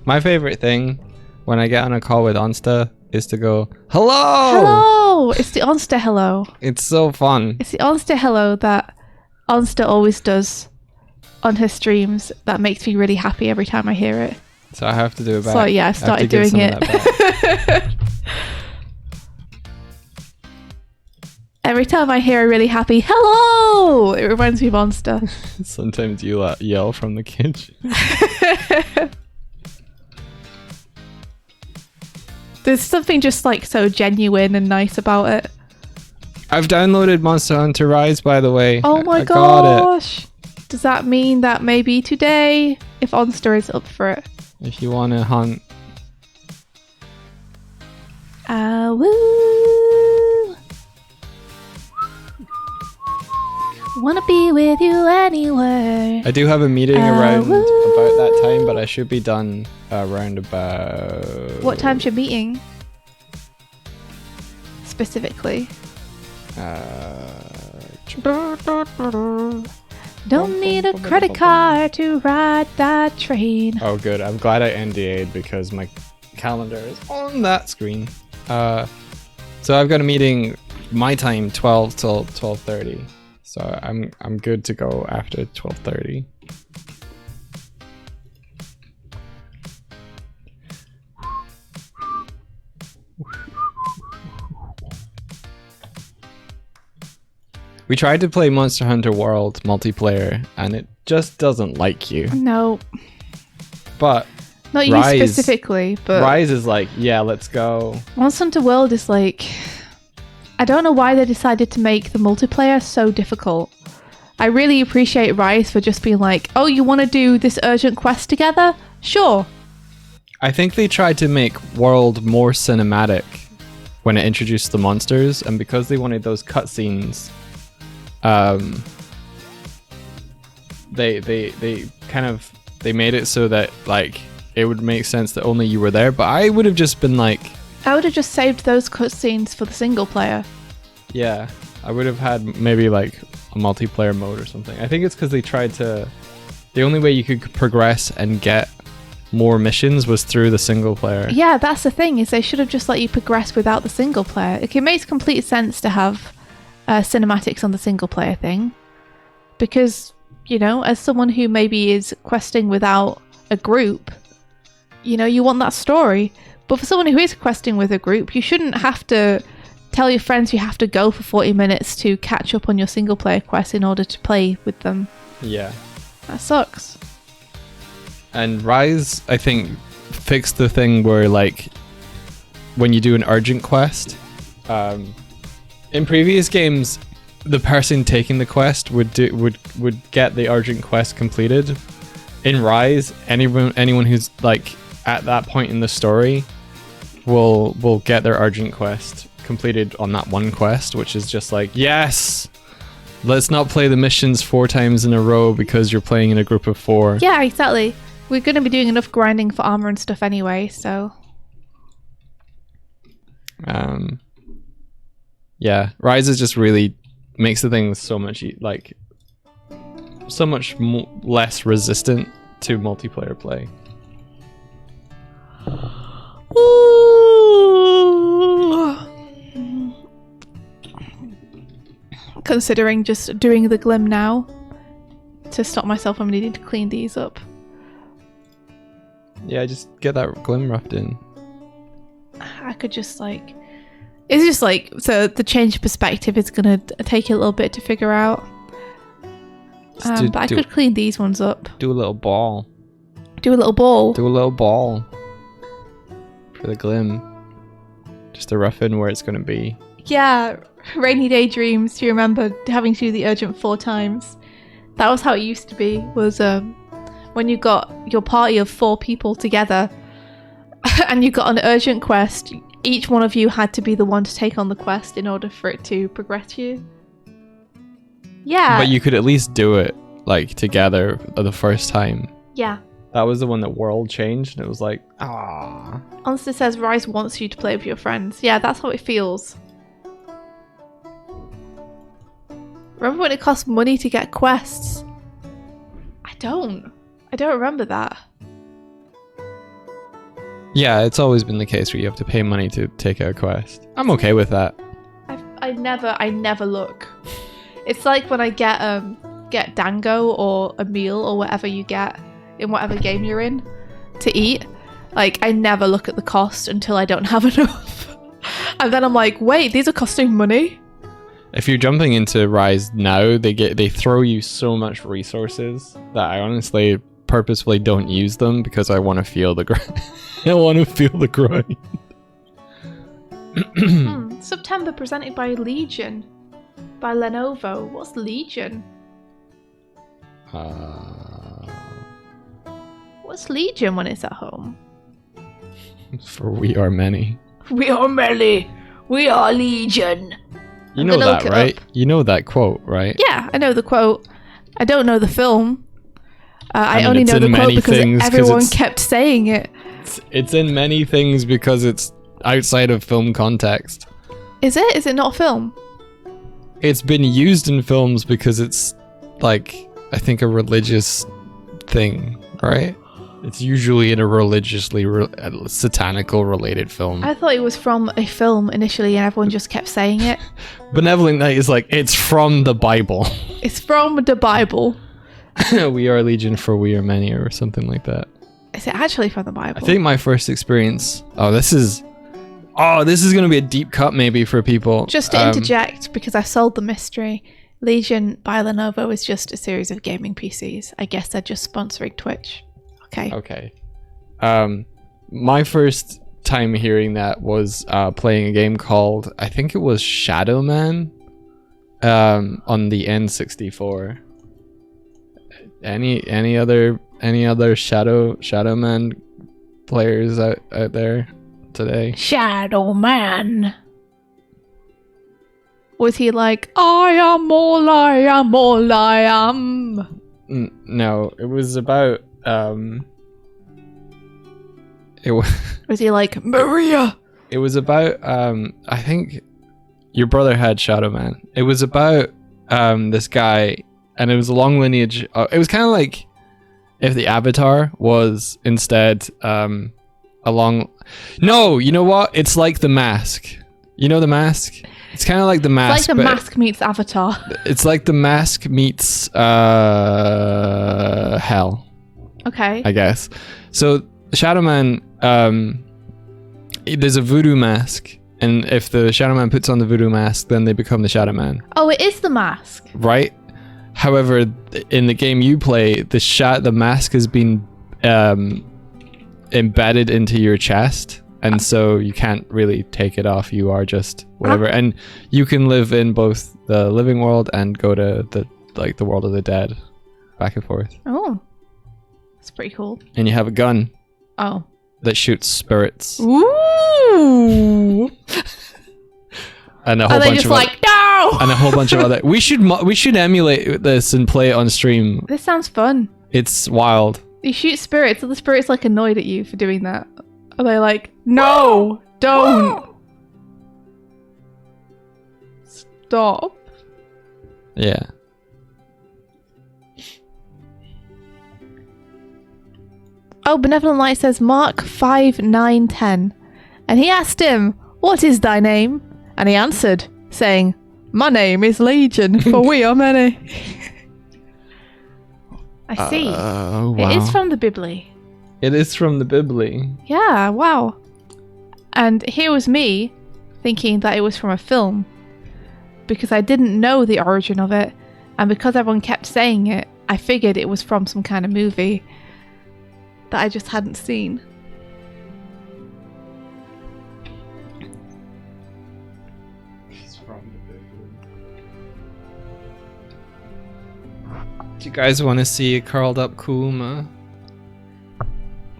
My favorite thing when I get on a call with Onsta is to go, hello! Hello! It's the Onsta hello. It's so fun. It's the Onsta hello that Onsta always does on her streams that makes me really happy every time I hear it. So I have to do it back. So yeah, I started doing it. Every time I hear a really happy hello, it reminds me of Monster. Sometimes you yell from the kitchen. There's something just like so genuine and nice about it. I've downloaded Monster Hunter Rise, by the way. Oh my I got gosh. Does that mean that maybe today, if Onster is up for it? If you want to hunt. Woo. Wanna be with you anywhere. I do have a meeting around about that time, but I should be done around about... What time's your meeting? Specifically. Don't need a credit card to ride that train. Oh, good. I'm glad I NDA'd because my calendar is on that screen. So I've got a meeting my time 12 till 12:30. So I'm good to go after 12:30. We tried to play Monster Hunter World multiplayer and it just doesn't like you. No. But not Rise, you specifically, but Rise is like, yeah, let's go. Monster Hunter World is like, I don't know why they decided to make the multiplayer so difficult. I really appreciate Rise for just being like, oh, you want to do this urgent quest together? Sure. I think they tried to make World more cinematic when it introduced the monsters, and because they wanted those cutscenes, they made it so that like it would make sense that only you were there. But I would have just been like, I would have just saved those cutscenes for the single player. Yeah, I would have had maybe like a multiplayer mode or something. I think it's because they tried to. The only way you could progress and get more missions was through the single player. Yeah, that's the thing, is they should have just let you progress without the single player. It makes complete sense to have cinematics on the single player thing, because, you know, as someone who maybe is questing without a group, you know, you want that story. But for someone who is questing with a group, you shouldn't have to tell your friends you have to go for 40 minutes to catch up on your single player quest in order to play with them. Yeah. That sucks. And Rise, I think, fixed the thing where, like, when you do an urgent quest, in previous games, the person taking the quest would get the urgent quest completed. In Rise, anyone who's like at that point in the story will get their urgent quest completed on that one quest, which is just like, yes, let's not play the missions 4 times in a row because you're playing in a group of 4. Yeah, exactly. We're going to be doing enough grinding for armor and stuff anyway, so. Yeah, Rise is just really makes the thing so much like so much less resistant to multiplayer play. Ooh. Considering just doing the Glim now to stop myself from needing to clean these up. Yeah, just get that Glim roughed in. I could just like, it's just like, so the change of perspective is gonna take a little bit to figure out. But I could clean these ones up. Do a little ball. Do a little ball. Do a little ball for the Glim. Just to rough in where it's gonna be. Yeah, rainy day dreams. Do you remember having to do the urgent 4 times? That was how it used to be. Was when you got your party of 4 people together and you got an urgent quest, each one of you had to be the one to take on the quest in order for it to progress you. Yeah. But you could at least do it like together the first time. Yeah. That was the one that World changed, and it was like, ah. Honestly says Rise wants you to play with your friends. Yeah, that's how it feels. Remember when it cost money to get quests? I don't remember that. Yeah, it's always been the case where you have to pay money to take out a quest. I'm okay with that. I never look. It's like when I get dango or a meal or whatever you get in whatever game you're in to eat. Like, I never look at the cost until I don't have enough. And then I'm like, wait, these are costing money? If you're jumping into Rise now, they throw you so much resources that I honestly purposefully don't use them because I want to feel the grind. I want to feel the grind. September presented by Legion. By Lenovo. What's Legion? What's Legion when it's at home? For we are many. We are many. We are Legion. You know that, right? You know that quote, right? Yeah, I know the quote. I don't know the film. I mean, only it's know the in quote many because things, 'cause everyone it's- kept saying it. It's in many things because it's outside of film context. Is it? Is it not a film? It's been used in films because it's like, I think, a religious thing, right? It's usually in a religiously satanical related film. I thought it was from a film initially and everyone just kept saying it. Benevolent Knight is like, it's from the Bible. It's from the Bible. We are Legion for we are many, or something like that. Is it actually from the Bible? I think my first experience... this is going to be a deep cut maybe for people. Just to interject, because I sold the mystery, Legion by Lenovo is just a series of gaming PCs. I guess they're just sponsoring Twitch. Okay. My first time hearing that was playing a game called, I think it was Shadow Man, on the N64. Any other Shadow Man players out there today? Shadow Man. Was he like, I am all I am, all I am? No, it was about Was he like, Maria? It was about I think your brother had Shadow Man. It was about this guy, and it was a long lineage. It was kind of like if the Avatar was instead a long... No, you know what? It's like The Mask. You know The Mask? It's kind of like The Mask. It's like The Mask meets Avatar. It's like The Mask meets hell. Okay. I guess. So Shadow Man, there's a voodoo mask, and if the Shadow Man puts on the voodoo mask, then they become the Shadow Man. Oh, it is The Mask. Right? However, in the game you play, the mask has been embedded into your chest, and so you can't really take it off. You are just whatever, and you can live in both the living world and go to the world of the dead, back and forth. Oh, that's pretty cool. And you have a gun. Oh. That shoots spirits. Ooh. And a whole bunch of no. And a whole bunch of other. We should emulate this and play it on stream. This sounds fun. It's wild. You shoot spirits, are the spirits like annoyed at you for doing that? Are they like, no, don't. Stop. Yeah. Oh, Benevolent Light says Mark 5:9:10, and he asked him, "What is thy name?" And he answered, saying, "My name is Legion, for we are many." I see. Wow. It is from the Bibli. It is from the Bibli. Yeah, wow. And here was me thinking that it was from a film because I didn't know the origin of it, and because everyone kept saying it, I figured it was from some kind of movie that I just hadn't seen. It's from the Bibli. Do you guys want to see a curled up Kuma?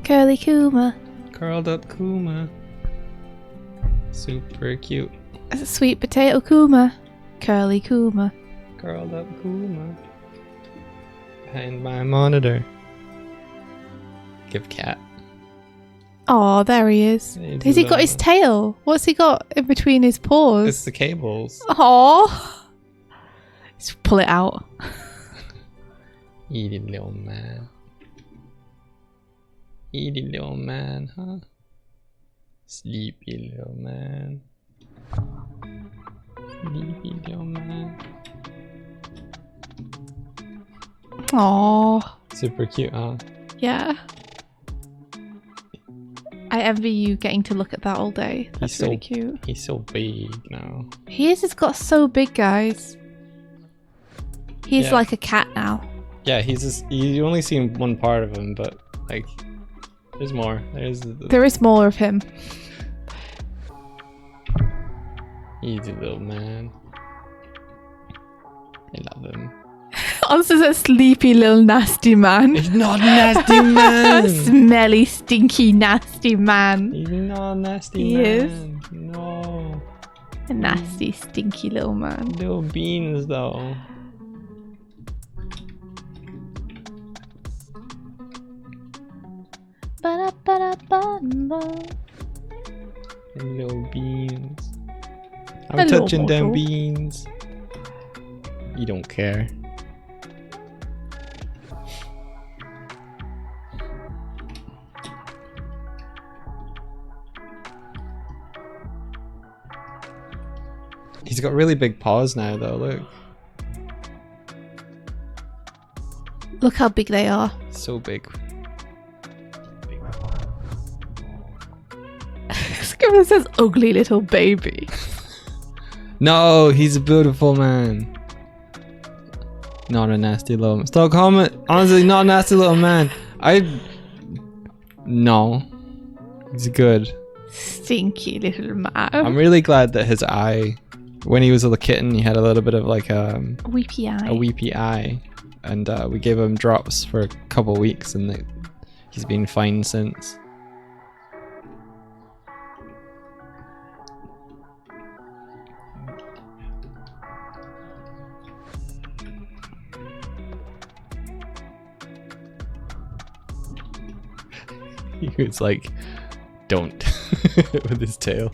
Curly Kuma. Curled up Kuma. Super cute. It's a sweet potato Kuma. Curly Kuma. Curled up Kuma. Behind my monitor. Give cat. Oh, there he is. Has he got his tail? What's he got in between his paws? It's the cables. Oh, let's pull it out. Eat it, little man. Eat it, little man, huh? Sleepy little man. Sleepy little man. Oh, Super cute, huh? yeah. I envy you getting to look at that all day. That's really cute. He's so big now. He is. He's got so big, guys. He's like a cat now. Yeah, he's just... You only seen one part of him, but, like... There's more. There is more of him. Easy little man. I love him. Answer's a sleepy little nasty man. He's not a nasty man. Smelly, stinky, nasty man. He's not a nasty He man. is. No. A nasty, stinky little man. Little beans though. Little beans. I'm Hello, touching them mortal. beans. You don't care. He's got really big paws now though, look. Look how big they are. So big. Scribbler says ugly little baby. No, he's a beautiful man. Not a nasty little man. Stop comment. Honestly, not a nasty little man. No. He's good. Stinky little man. I'm really glad that his eye, when he was a little kitten, he had a little bit of like a Weepy eye. weepy eye. And we gave him drops for a couple weeks and he's been fine since. He was like, don't, with his tail.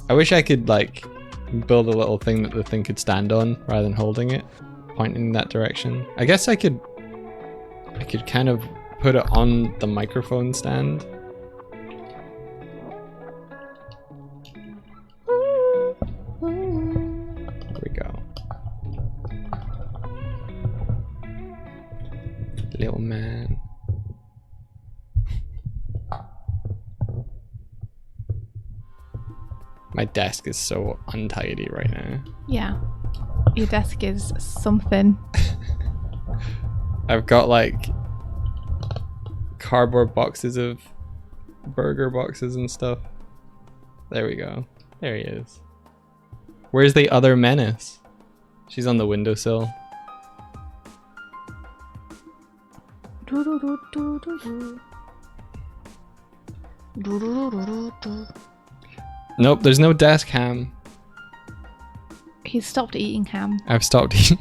I wish I could like build a little thing that the thing could stand on rather than holding it, pointing in that direction. I guess I could kind of put it on the microphone stand. There we go. Little man. My desk is so untidy right now. Yeah. Your desk is something. I've got like cardboard boxes of burger boxes and stuff. There we go. There he is. Where's the other menace? She's on the windowsill. Nope, there's no desk ham. He's stopped eating ham. I've stopped eating.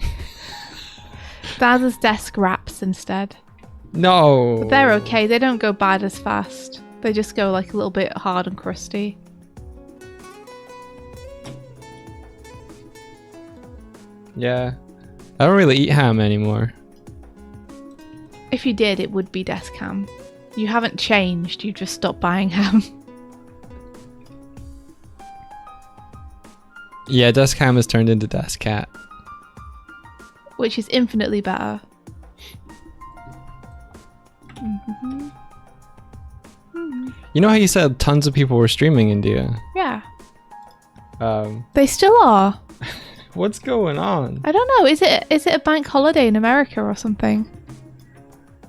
Dad's desk wraps instead. No. But they're okay. They don't go bad as fast. They just go like a little bit hard and crusty. Yeah. I don't really eat ham anymore. If you did, it would be desk ham. You haven't changed. You just stopped buying ham. Yeah, desk ham has turned into desk cat. Which is infinitely better. Mm-hmm. Mm-hmm. You know how you said tons of people were streaming India? Yeah. They still are. What's going on? I don't know. Is it a bank holiday in America or something?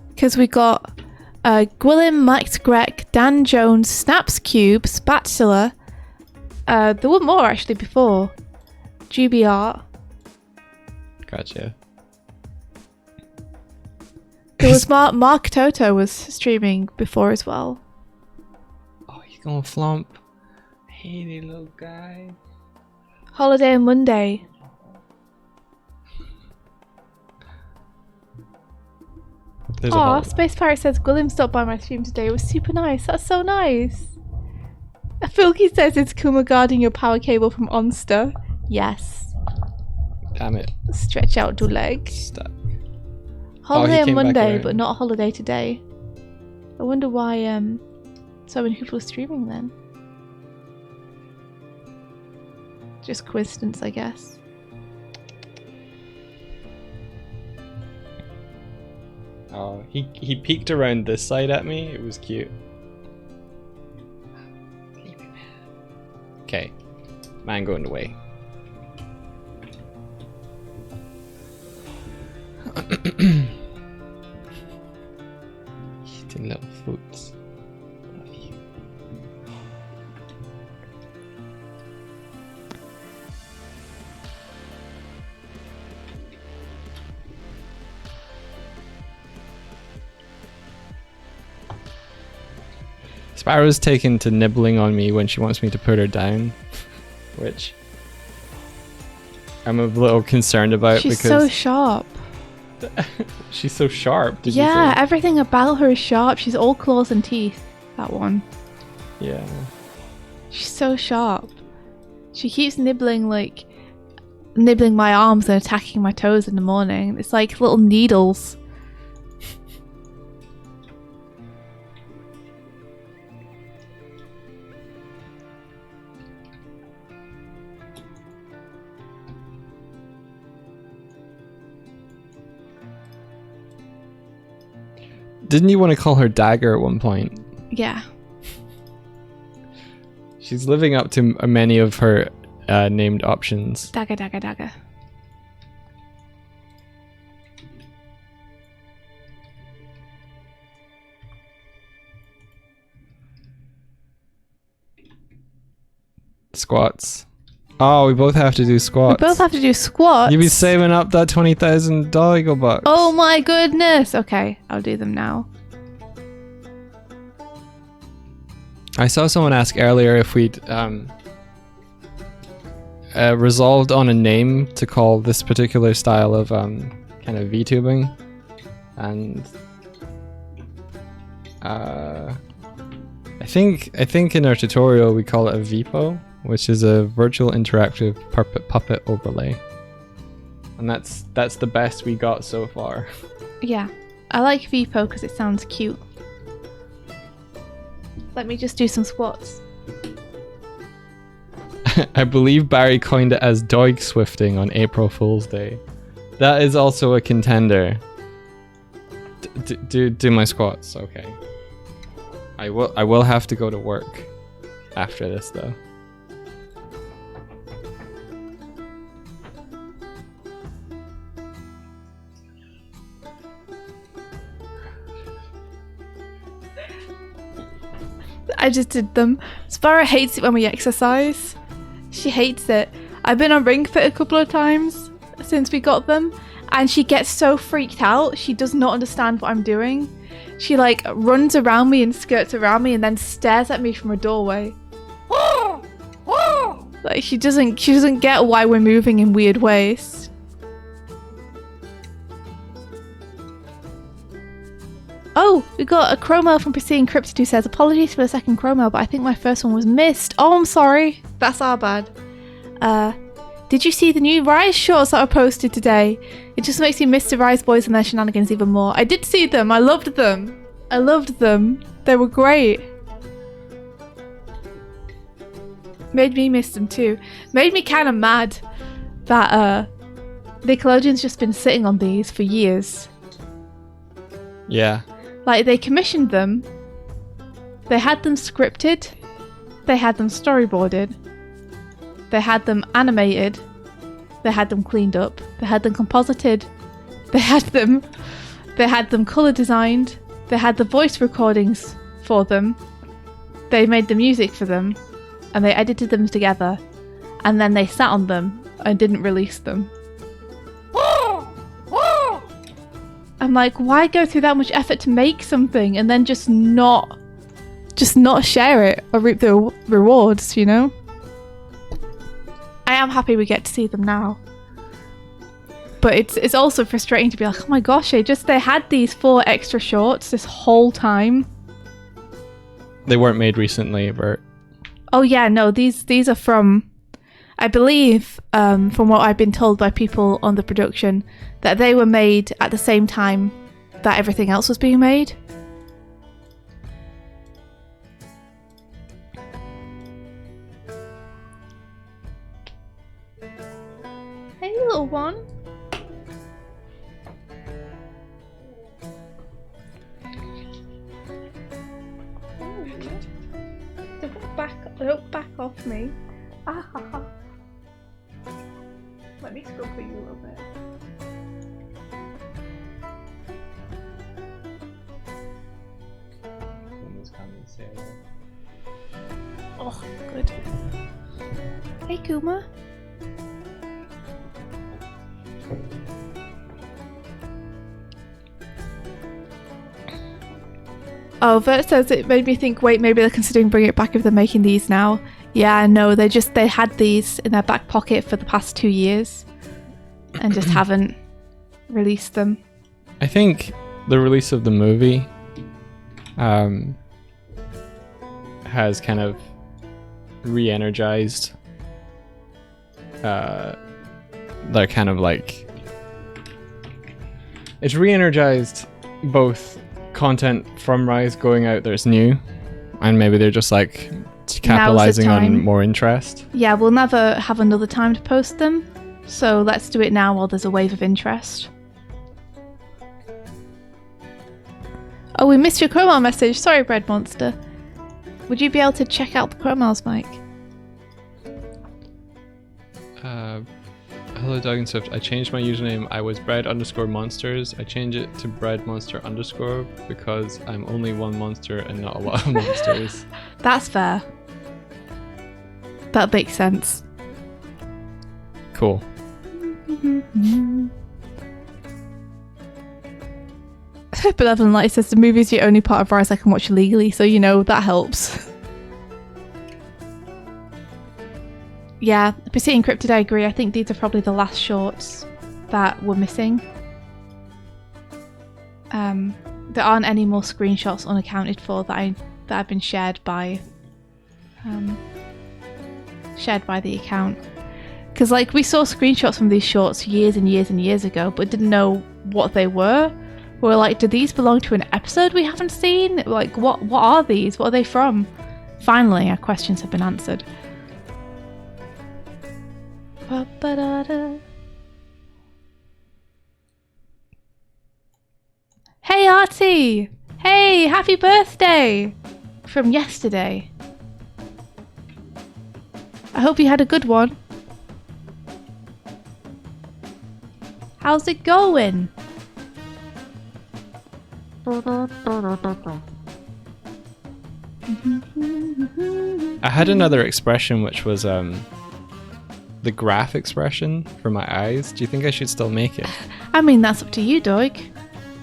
Because we got Gwilym, Max Greg, Dan Jones, Snaps Cube, Spatula. There were more actually before. GB Art. Gotcha. There was Mark Toto was streaming before as well. Oh, he's gonna flump. Hey, little guy. Holiday on Monday. There's a Aw, hole. Space Pirate says Gwilym stopped by my stream today. It was super nice. That's so nice. Filky says it's Kuma guarding your power cable from Onster. Yes. Damn it. Stretch out your leg. Stuck. Holiday on came back Monday, around. but not a holiday today. I wonder why so many people are streaming then. Just coincidence, I guess. Oh, he peeked around this side at me. It was cute. Okay, man going away. Eating little foods. Love you. Sparrow's taken to nibbling on me when she wants me to put her down, which I'm a little concerned about. She's because so sharp. she's so sharp. Did Yeah, you say? everything about her is sharp. She's all claws and teeth. That one. Yeah. She's so sharp. She keeps nibbling my arms and attacking my toes in the morning. It's like little needles. Didn't you want to call her Dagger at one point? Yeah. She's living up to many of her named options. Dagger, dagger, dagger. Squats. Oh, we both have to do squats. We both have to do squats. You be saving up that 20,000 Doig bucks. Oh my goodness. Okay, I'll do them now. I saw someone ask earlier if we'd resolved on a name to call this particular style of kind of VTubing, and I think in our tutorial we call it a VPO, which is a virtual interactive puppet overlay, and that's the best we got so far. Yeah, I like VPO because it sounds cute. Let me just do some squats. I believe Barry coined it as Doig Swifting on April Fool's Day. That is also a contender. Do my squats, okay. I will have to go to work after this though. I just did them. Sparrow hates it when we exercise. She hates it. I've been on Ring Fit a couple of times since we got them, and she gets so freaked out. She does not understand what I'm doing. She like runs around me and skirts around me and then stares at me from a doorway. Like she doesn't get why we're moving in weird ways. Oh, we got a Chromel from Pristine Cryptid who says, apologies for the second Chromel, but I think my first one was missed. Oh, I'm sorry. That's our bad. Did you see the new Rise shorts that were posted today? It just makes me miss the Rise boys and their shenanigans even more. I did see them. I loved them. I loved them. They were great. Made me miss them too. Made me kind of mad that Nickelodeon's just been sitting on these for years. Yeah. Like, they commissioned them, they had them scripted, they had them storyboarded, they had them animated, they had them cleaned up, they had them composited, they had them colour designed, they had the voice recordings for them, they made the music for them, and they edited them together, and then they sat on them and didn't release them. I'm like, why go through that much effort to make something and then just not share it or reap the rewards, you know? I am happy we get to see them now. But it's also frustrating to be like, oh my gosh, they had these 4 extra shorts this whole time. They weren't made recently, Bert. Oh yeah, no, these are from, I believe, from what I've been told by people on the production, that they were made at the same time that everything else was being made. Hey, little one. Don't back off me. Ah, ha, ha. Let me scrub for you a little bit. Oh, good. Hey, Kuma. Oh, Vert says it made me think, wait, maybe they're considering bringing it back if they're making these now. Yeah, no, they had these in their back pocket for the past 2 years and just haven't released them. I think the release of the movie has kind of re-energized they're kind of like it's re-energized both content from Rise going out that's new, and maybe they're just like capitalizing on more interest. Yeah, we'll never have another time to post them, so let's do it now while there's a wave of interest. Oh, we missed your Chromile message. Sorry, Bread Monster. Would you be able to check out the Chromiles, Mike? Hello, Doug and Swift. I changed my username. I was bread_monsters. I changed it to breadmonster_ because I'm only one monster and not a lot of monsters. That's fair. That makes sense. Cool. Benevolent Light says the movie's the only part of Rise I can watch legally, so you know, that helps. Yeah, Pursuit Encrypted, I agree. I think these are probably the last shorts that were missing. There aren't any more screenshots unaccounted for that have been shared by the account. Because like we saw screenshots from these shorts years and years and years ago, but didn't know what they were. We were like, do these belong to an episode we haven't seen? Like, what are these? What are they from? Finally, our questions have been answered. Hey Artie! Hey, happy birthday! From yesterday. I hope you had a good one. How's it going? I had another expression which was the graph expression for my eyes. Do you think I should still make it? I mean, that's up to you, Doig.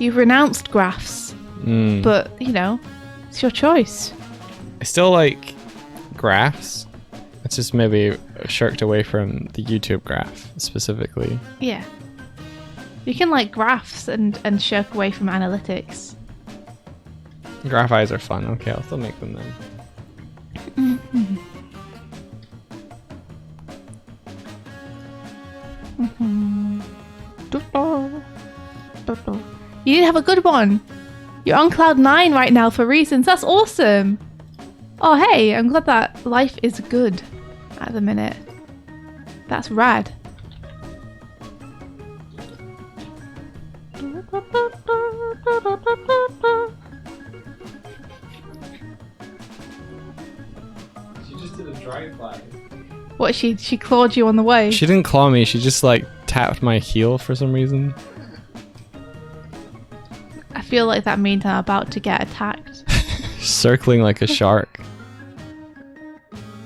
You've renounced graphs, but you know, it's your choice. I still like graphs. It's just maybe shirked away from the YouTube graph specifically. Yeah. You can like graphs and shirk away from analytics. Graph eyes are fun. Okay, I'll still make them then. You did have a good one. You're on cloud 9 right now for reasons. That's awesome. Oh hey, I'm glad that life is good at the minute. That's rad. She just did a drive-by. What, she clawed you on the way? She didn't claw me, she just like tapped my heel for some reason. I feel like that means I'm about to get attacked. Circling like a shark.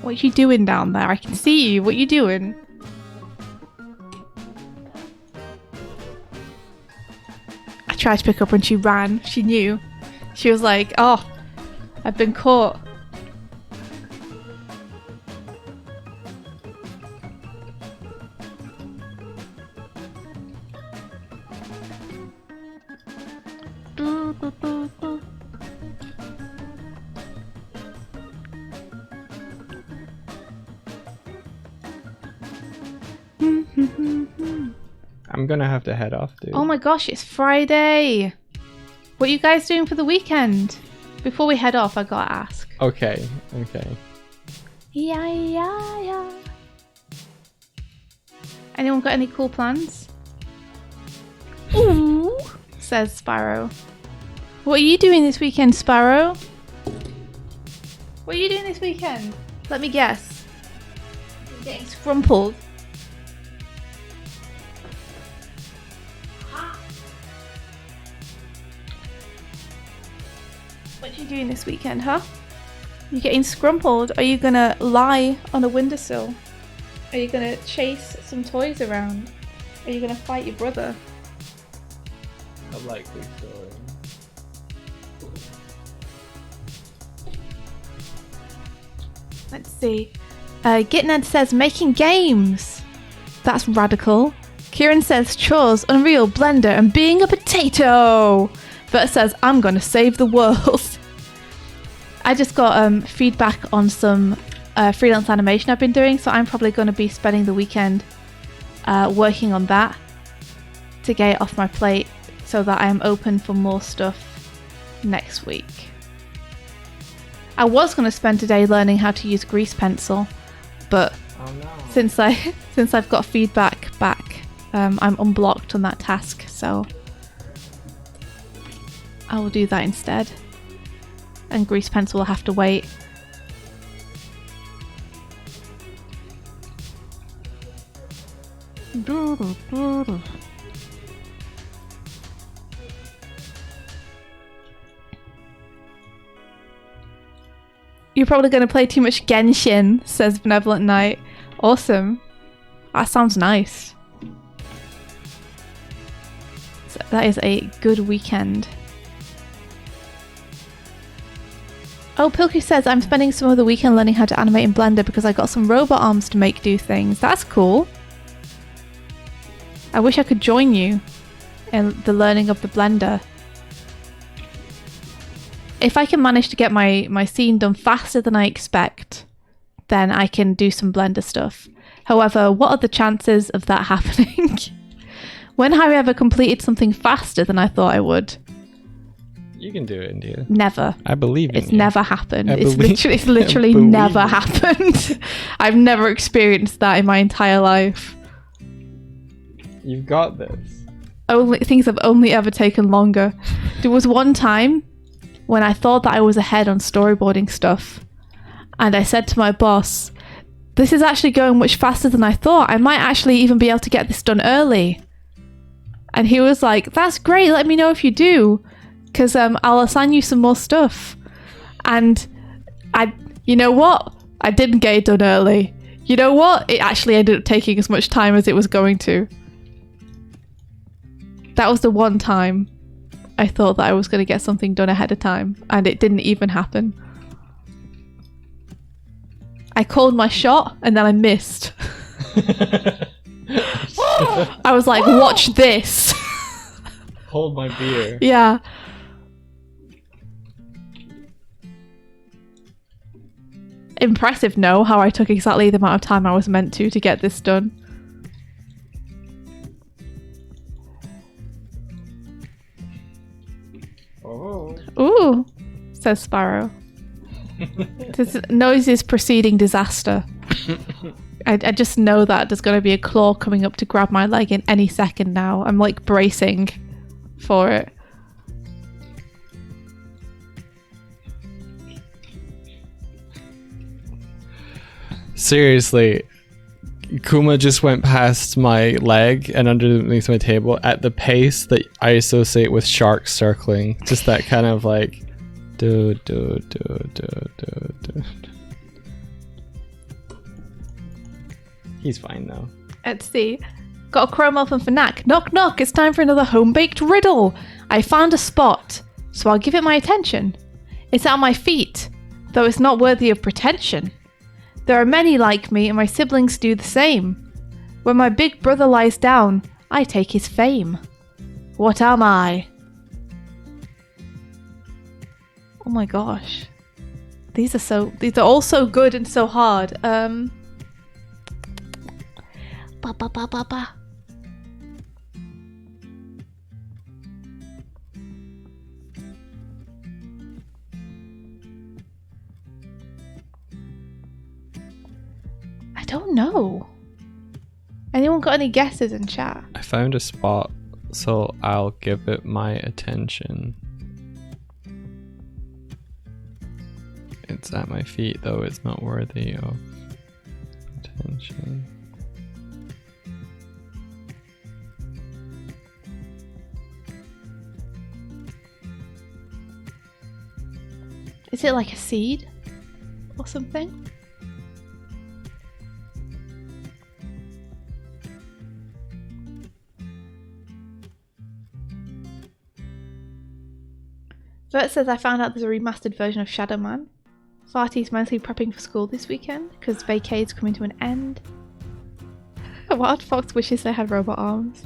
What you doing down there? I can see you. What you doing? I tried to pick up when she ran. She knew. She was like, oh, I've been caught. I'm gonna have to head off, dude. Oh my gosh, it's Friday. What are you guys doing for the weekend? Before we head off, I gotta ask. Okay. Yeah. Anyone got any cool plans? Ooh, says Sparrow. What are you doing this weekend, Sparrow? What are you doing this weekend? Let me guess. You're getting scrumpled. What are you doing this weekend, huh? You getting scrumpled? Are you gonna lie on a windowsill? Are you gonna chase some toys around? Are you gonna fight your brother? A likely story. Let's see. Gitned says making games. That's radical. Kieran says chores, Unreal, Blender, and being a potato. Vert says I'm gonna save the world. I just got feedback on some freelance animation I've been doing, so I'm probably going to be spending the weekend working on that to get it off my plate so that I am open for more stuff next week. I was going to spend today learning how to use grease pencil, but since I've got feedback back, I'm unblocked on that task, so I will do that instead. And grease pencil will have to wait. You're probably going to play too much Genshin, says Benevolent Knight. Awesome. That sounds nice. So that is a good weekend. Oh, Pilky says, I'm spending some of the weekend learning how to animate in Blender because I got some robot arms to make do things. That's cool. I wish I could join you in the learning of the Blender. If I can manage to get my scene done faster than I expect, then I can do some Blender stuff. However, what are the chances of that happening? When have I ever completed something faster than I thought I would? You can do it, India. Never. I believe in It's you. never happened. It's literally never happened. I've never experienced that in my entire life. You've got this. Things have only ever taken longer. There was one time when I thought that I was ahead on storyboarding stuff, and I said to my boss, this is actually going much faster than I thought. I might actually even be able to get this done early. And he was like, that's great, let me know if you do, because I'll assign you some more stuff. And you know what? I didn't get it done early. You know what? It actually ended up taking as much time as it was going to. That was the one time I thought that I was going to get something done ahead of time, and it didn't even happen. I called my shot, and then I missed. I was like, watch this. Hold my beer. Yeah. Impressive, no, how I took exactly the amount of time I was meant to get this done. Oh. Ooh, says Sparrow. This noise is preceding disaster. I just know that there's going to be a claw coming up to grab my leg in any second now. I'm like bracing for it. Seriously, Kuma just went past my leg and underneath my table at the pace that I associate with sharks circling. Just that kind of like do do do do do do. He's fine though. Let's see. Got a chrome open for Knack. Knock knock, it's time for another home-baked riddle. I found a spot, so I'll give it my attention. It's at my feet, though it's not worthy of pretension. There are many like me, and my siblings do the same. When my big brother lies down, I take his fame. What am I? Oh my gosh. These are all so good and so hard. Ba ba ba ba ba. I don't know. Anyone got any guesses in chat? I found a spot, so I'll give it my attention. It's at my feet, though it's not worthy of attention. Is it like a seed or something? Vert says I found out there's a remastered version of Shadow Man. Farty's mentally prepping for school this weekend because vacate's coming to an end. Wild Fox wishes they had robot arms.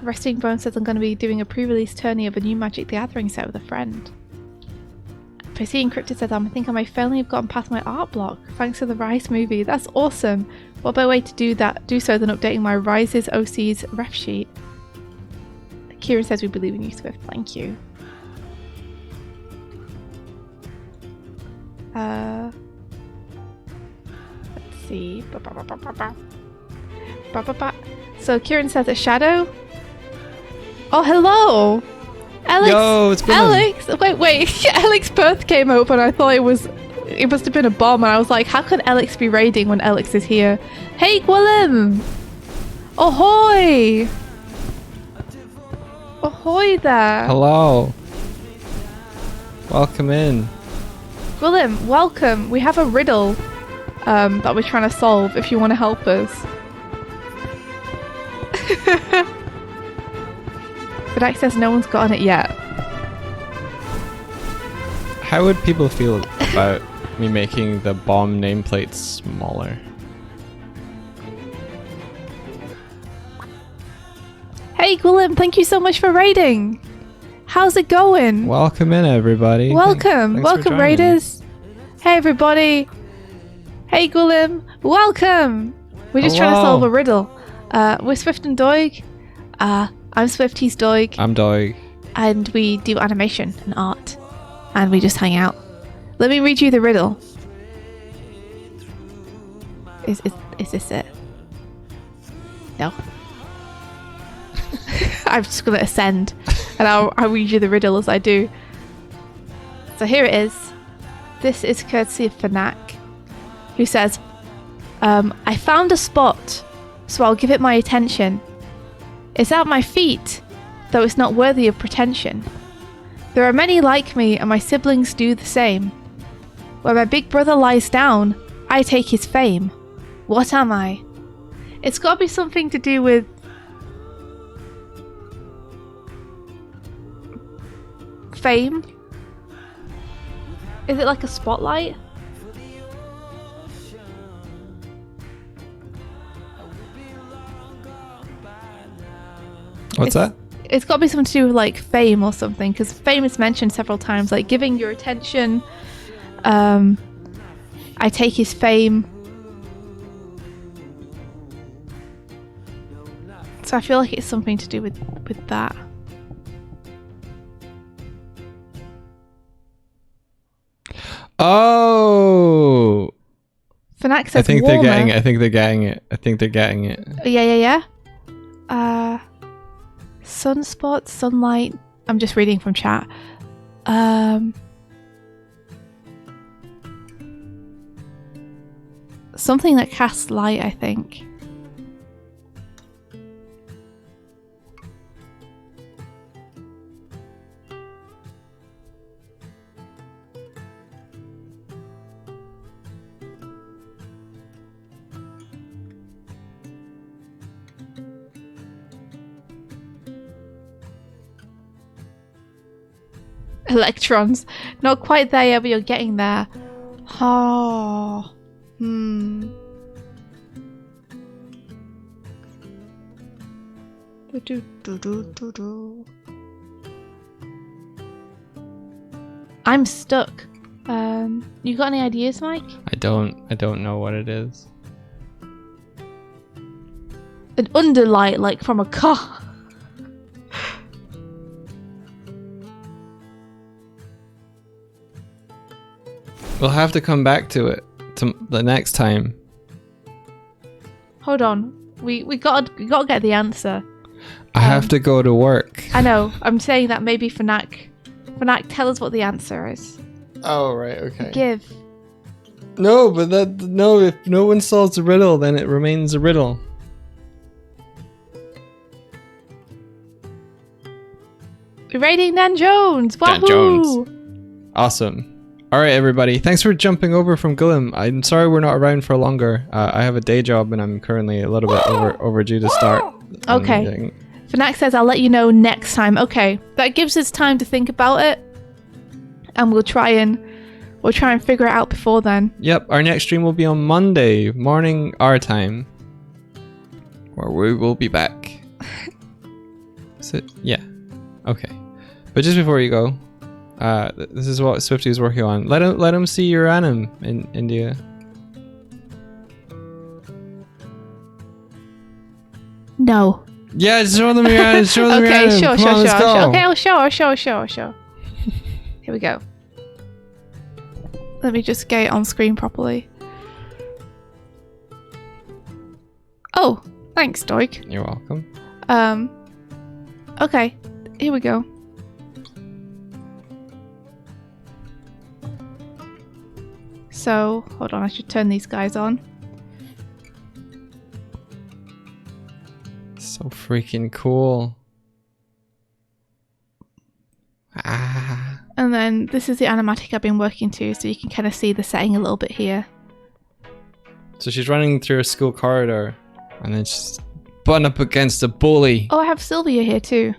Resting Bone says I'm going to be doing a pre-release tourney of a new Magic the Gathering set with a friend. Percy Encrypted says I think I may finally have gotten past my art block thanks to the Rise movie. That's awesome. What better way to do so than updating my Rises OC's ref sheet? Kieran says we believe in you, Swift. Thank you. Let's see. So Kieran says a shadow. Oh, hello! Alex! Yo, it's Glim. Alex! Wait. Alex's birth came up and I thought it must have been a bomb and I was like, how could Alex be raiding when Alex is here? Hey, Gwillem! Ahoy! Ahoy there! Hello. Welcome in. Gwillem, welcome. We have a riddle that we're trying to solve if you want to help us. But says no one's gotten it yet. How would people feel about me making the bomb nameplates smaller? Hey Gwillem, thank you so much for raiding. How's it going? Welcome in, everybody. Welcome. Thanks Welcome, raiders. Hey, everybody. Hey, Glim. Welcome. We're just trying to solve a riddle. We're Swift and Doig. I'm Swift, he's Doig. I'm Doig. And we do animation and art. And we just hang out. Let me read you the riddle. Is this it? No. I'm just going to ascend. And I'll read you the riddle as I do. So here it is. This is courtesy of Fnac, who says, I found a spot, so I'll give it my attention. It's at my feet, though it's not worthy of pretension. There are many like me, and my siblings do the same. Where my big brother lies down, I take his fame. What am I? It's got to be something to do with fame. Is it like a spotlight? What's that? It's got to be something to do with like fame or something, because fame is mentioned several times, like giving your attention. I take his fame. So I feel like it's something to do with that. Oh! Fnac says I think warmer. they're getting it. I think they're getting it. Yeah. Sunspots, sunlight. I'm just reading from chat. Something that casts light, I think. Electrons. Not quite there yet, but you're getting there. Oh. I'm stuck. You got any ideas, Mike? I don't know what it is. An underlight, like from a car. We'll have to come back to it the next time. Hold on. We gotta get the answer. I have to go to work. I know. I'm saying that maybe Fnac, tell us what the answer is. Oh, right, okay. Give. No, but if no one solves the riddle, then it remains a riddle. We're raiding Dan Jones. Wahoo! Dan Jones. Awesome. All right, everybody. Thanks for jumping over from Glim. I'm sorry we're not around for longer. I have a day job and I'm currently a little bit overdue to start. Okay. Fnac says I'll let you know next time. Okay, that gives us time to think about it, and we'll try and We'll try and figure it out before then. Yep, our next stream will be on Monday morning our time, where we will be back. So yeah, okay. But just before you go, this is what Swifty is working on. Let him see your anime in India. No. Yeah, show them your anime. Show them your Okay, anime. sure. Come on, let's go. Okay, I'll show. Here we go. Let me just get it on screen properly. Oh, thanks, Doig. You're welcome. Okay, here we go. So, hold on, I should turn these guys on. So freaking cool. Ah. And then this is the animatic I've been working to, so you can kind of see the setting a little bit here. So she's running through a school corridor, and then she's butting up against a bully. Oh, I have Sylvia here too.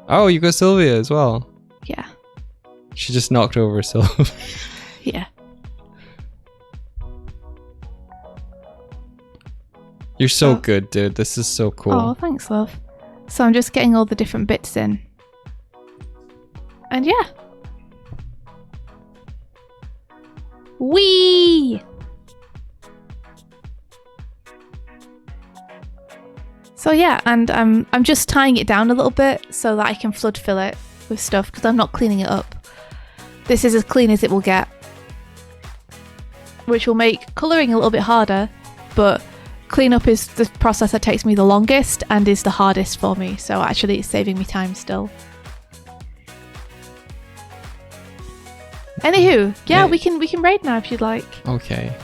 Oh, you got Sylvia as well. Yeah. She just knocked over Sylvia. Yeah. You're so good, dude. This is so cool. Oh, thanks, love. So I'm just getting all the different bits in. And yeah. Whee! So yeah, and I'm just tying it down a little bit so that I can flood fill it with stuff because I'm not cleaning it up. This is as clean as it will get, which will make colouring a little bit harder, but cleanup is the process that takes me the longest and is the hardest for me, so actually it's saving me time still. Anywho, yeah, we can raid now if you'd like. Okay.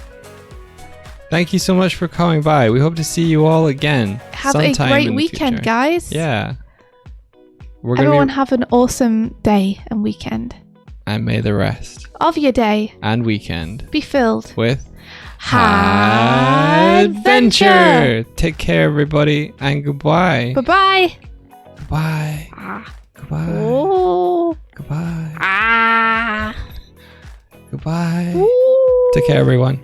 Thank you so much for coming by. We hope to see you all again. Have a great weekend, guys. Yeah. Everyone have an awesome day and weekend. And may the rest of your day and weekend be filled with adventure. Take care, everybody, and goodbye. Bye-bye. Goodbye. Goodbye. Oh. Goodbye. Ah. Goodbye. Ooh. Take care, everyone.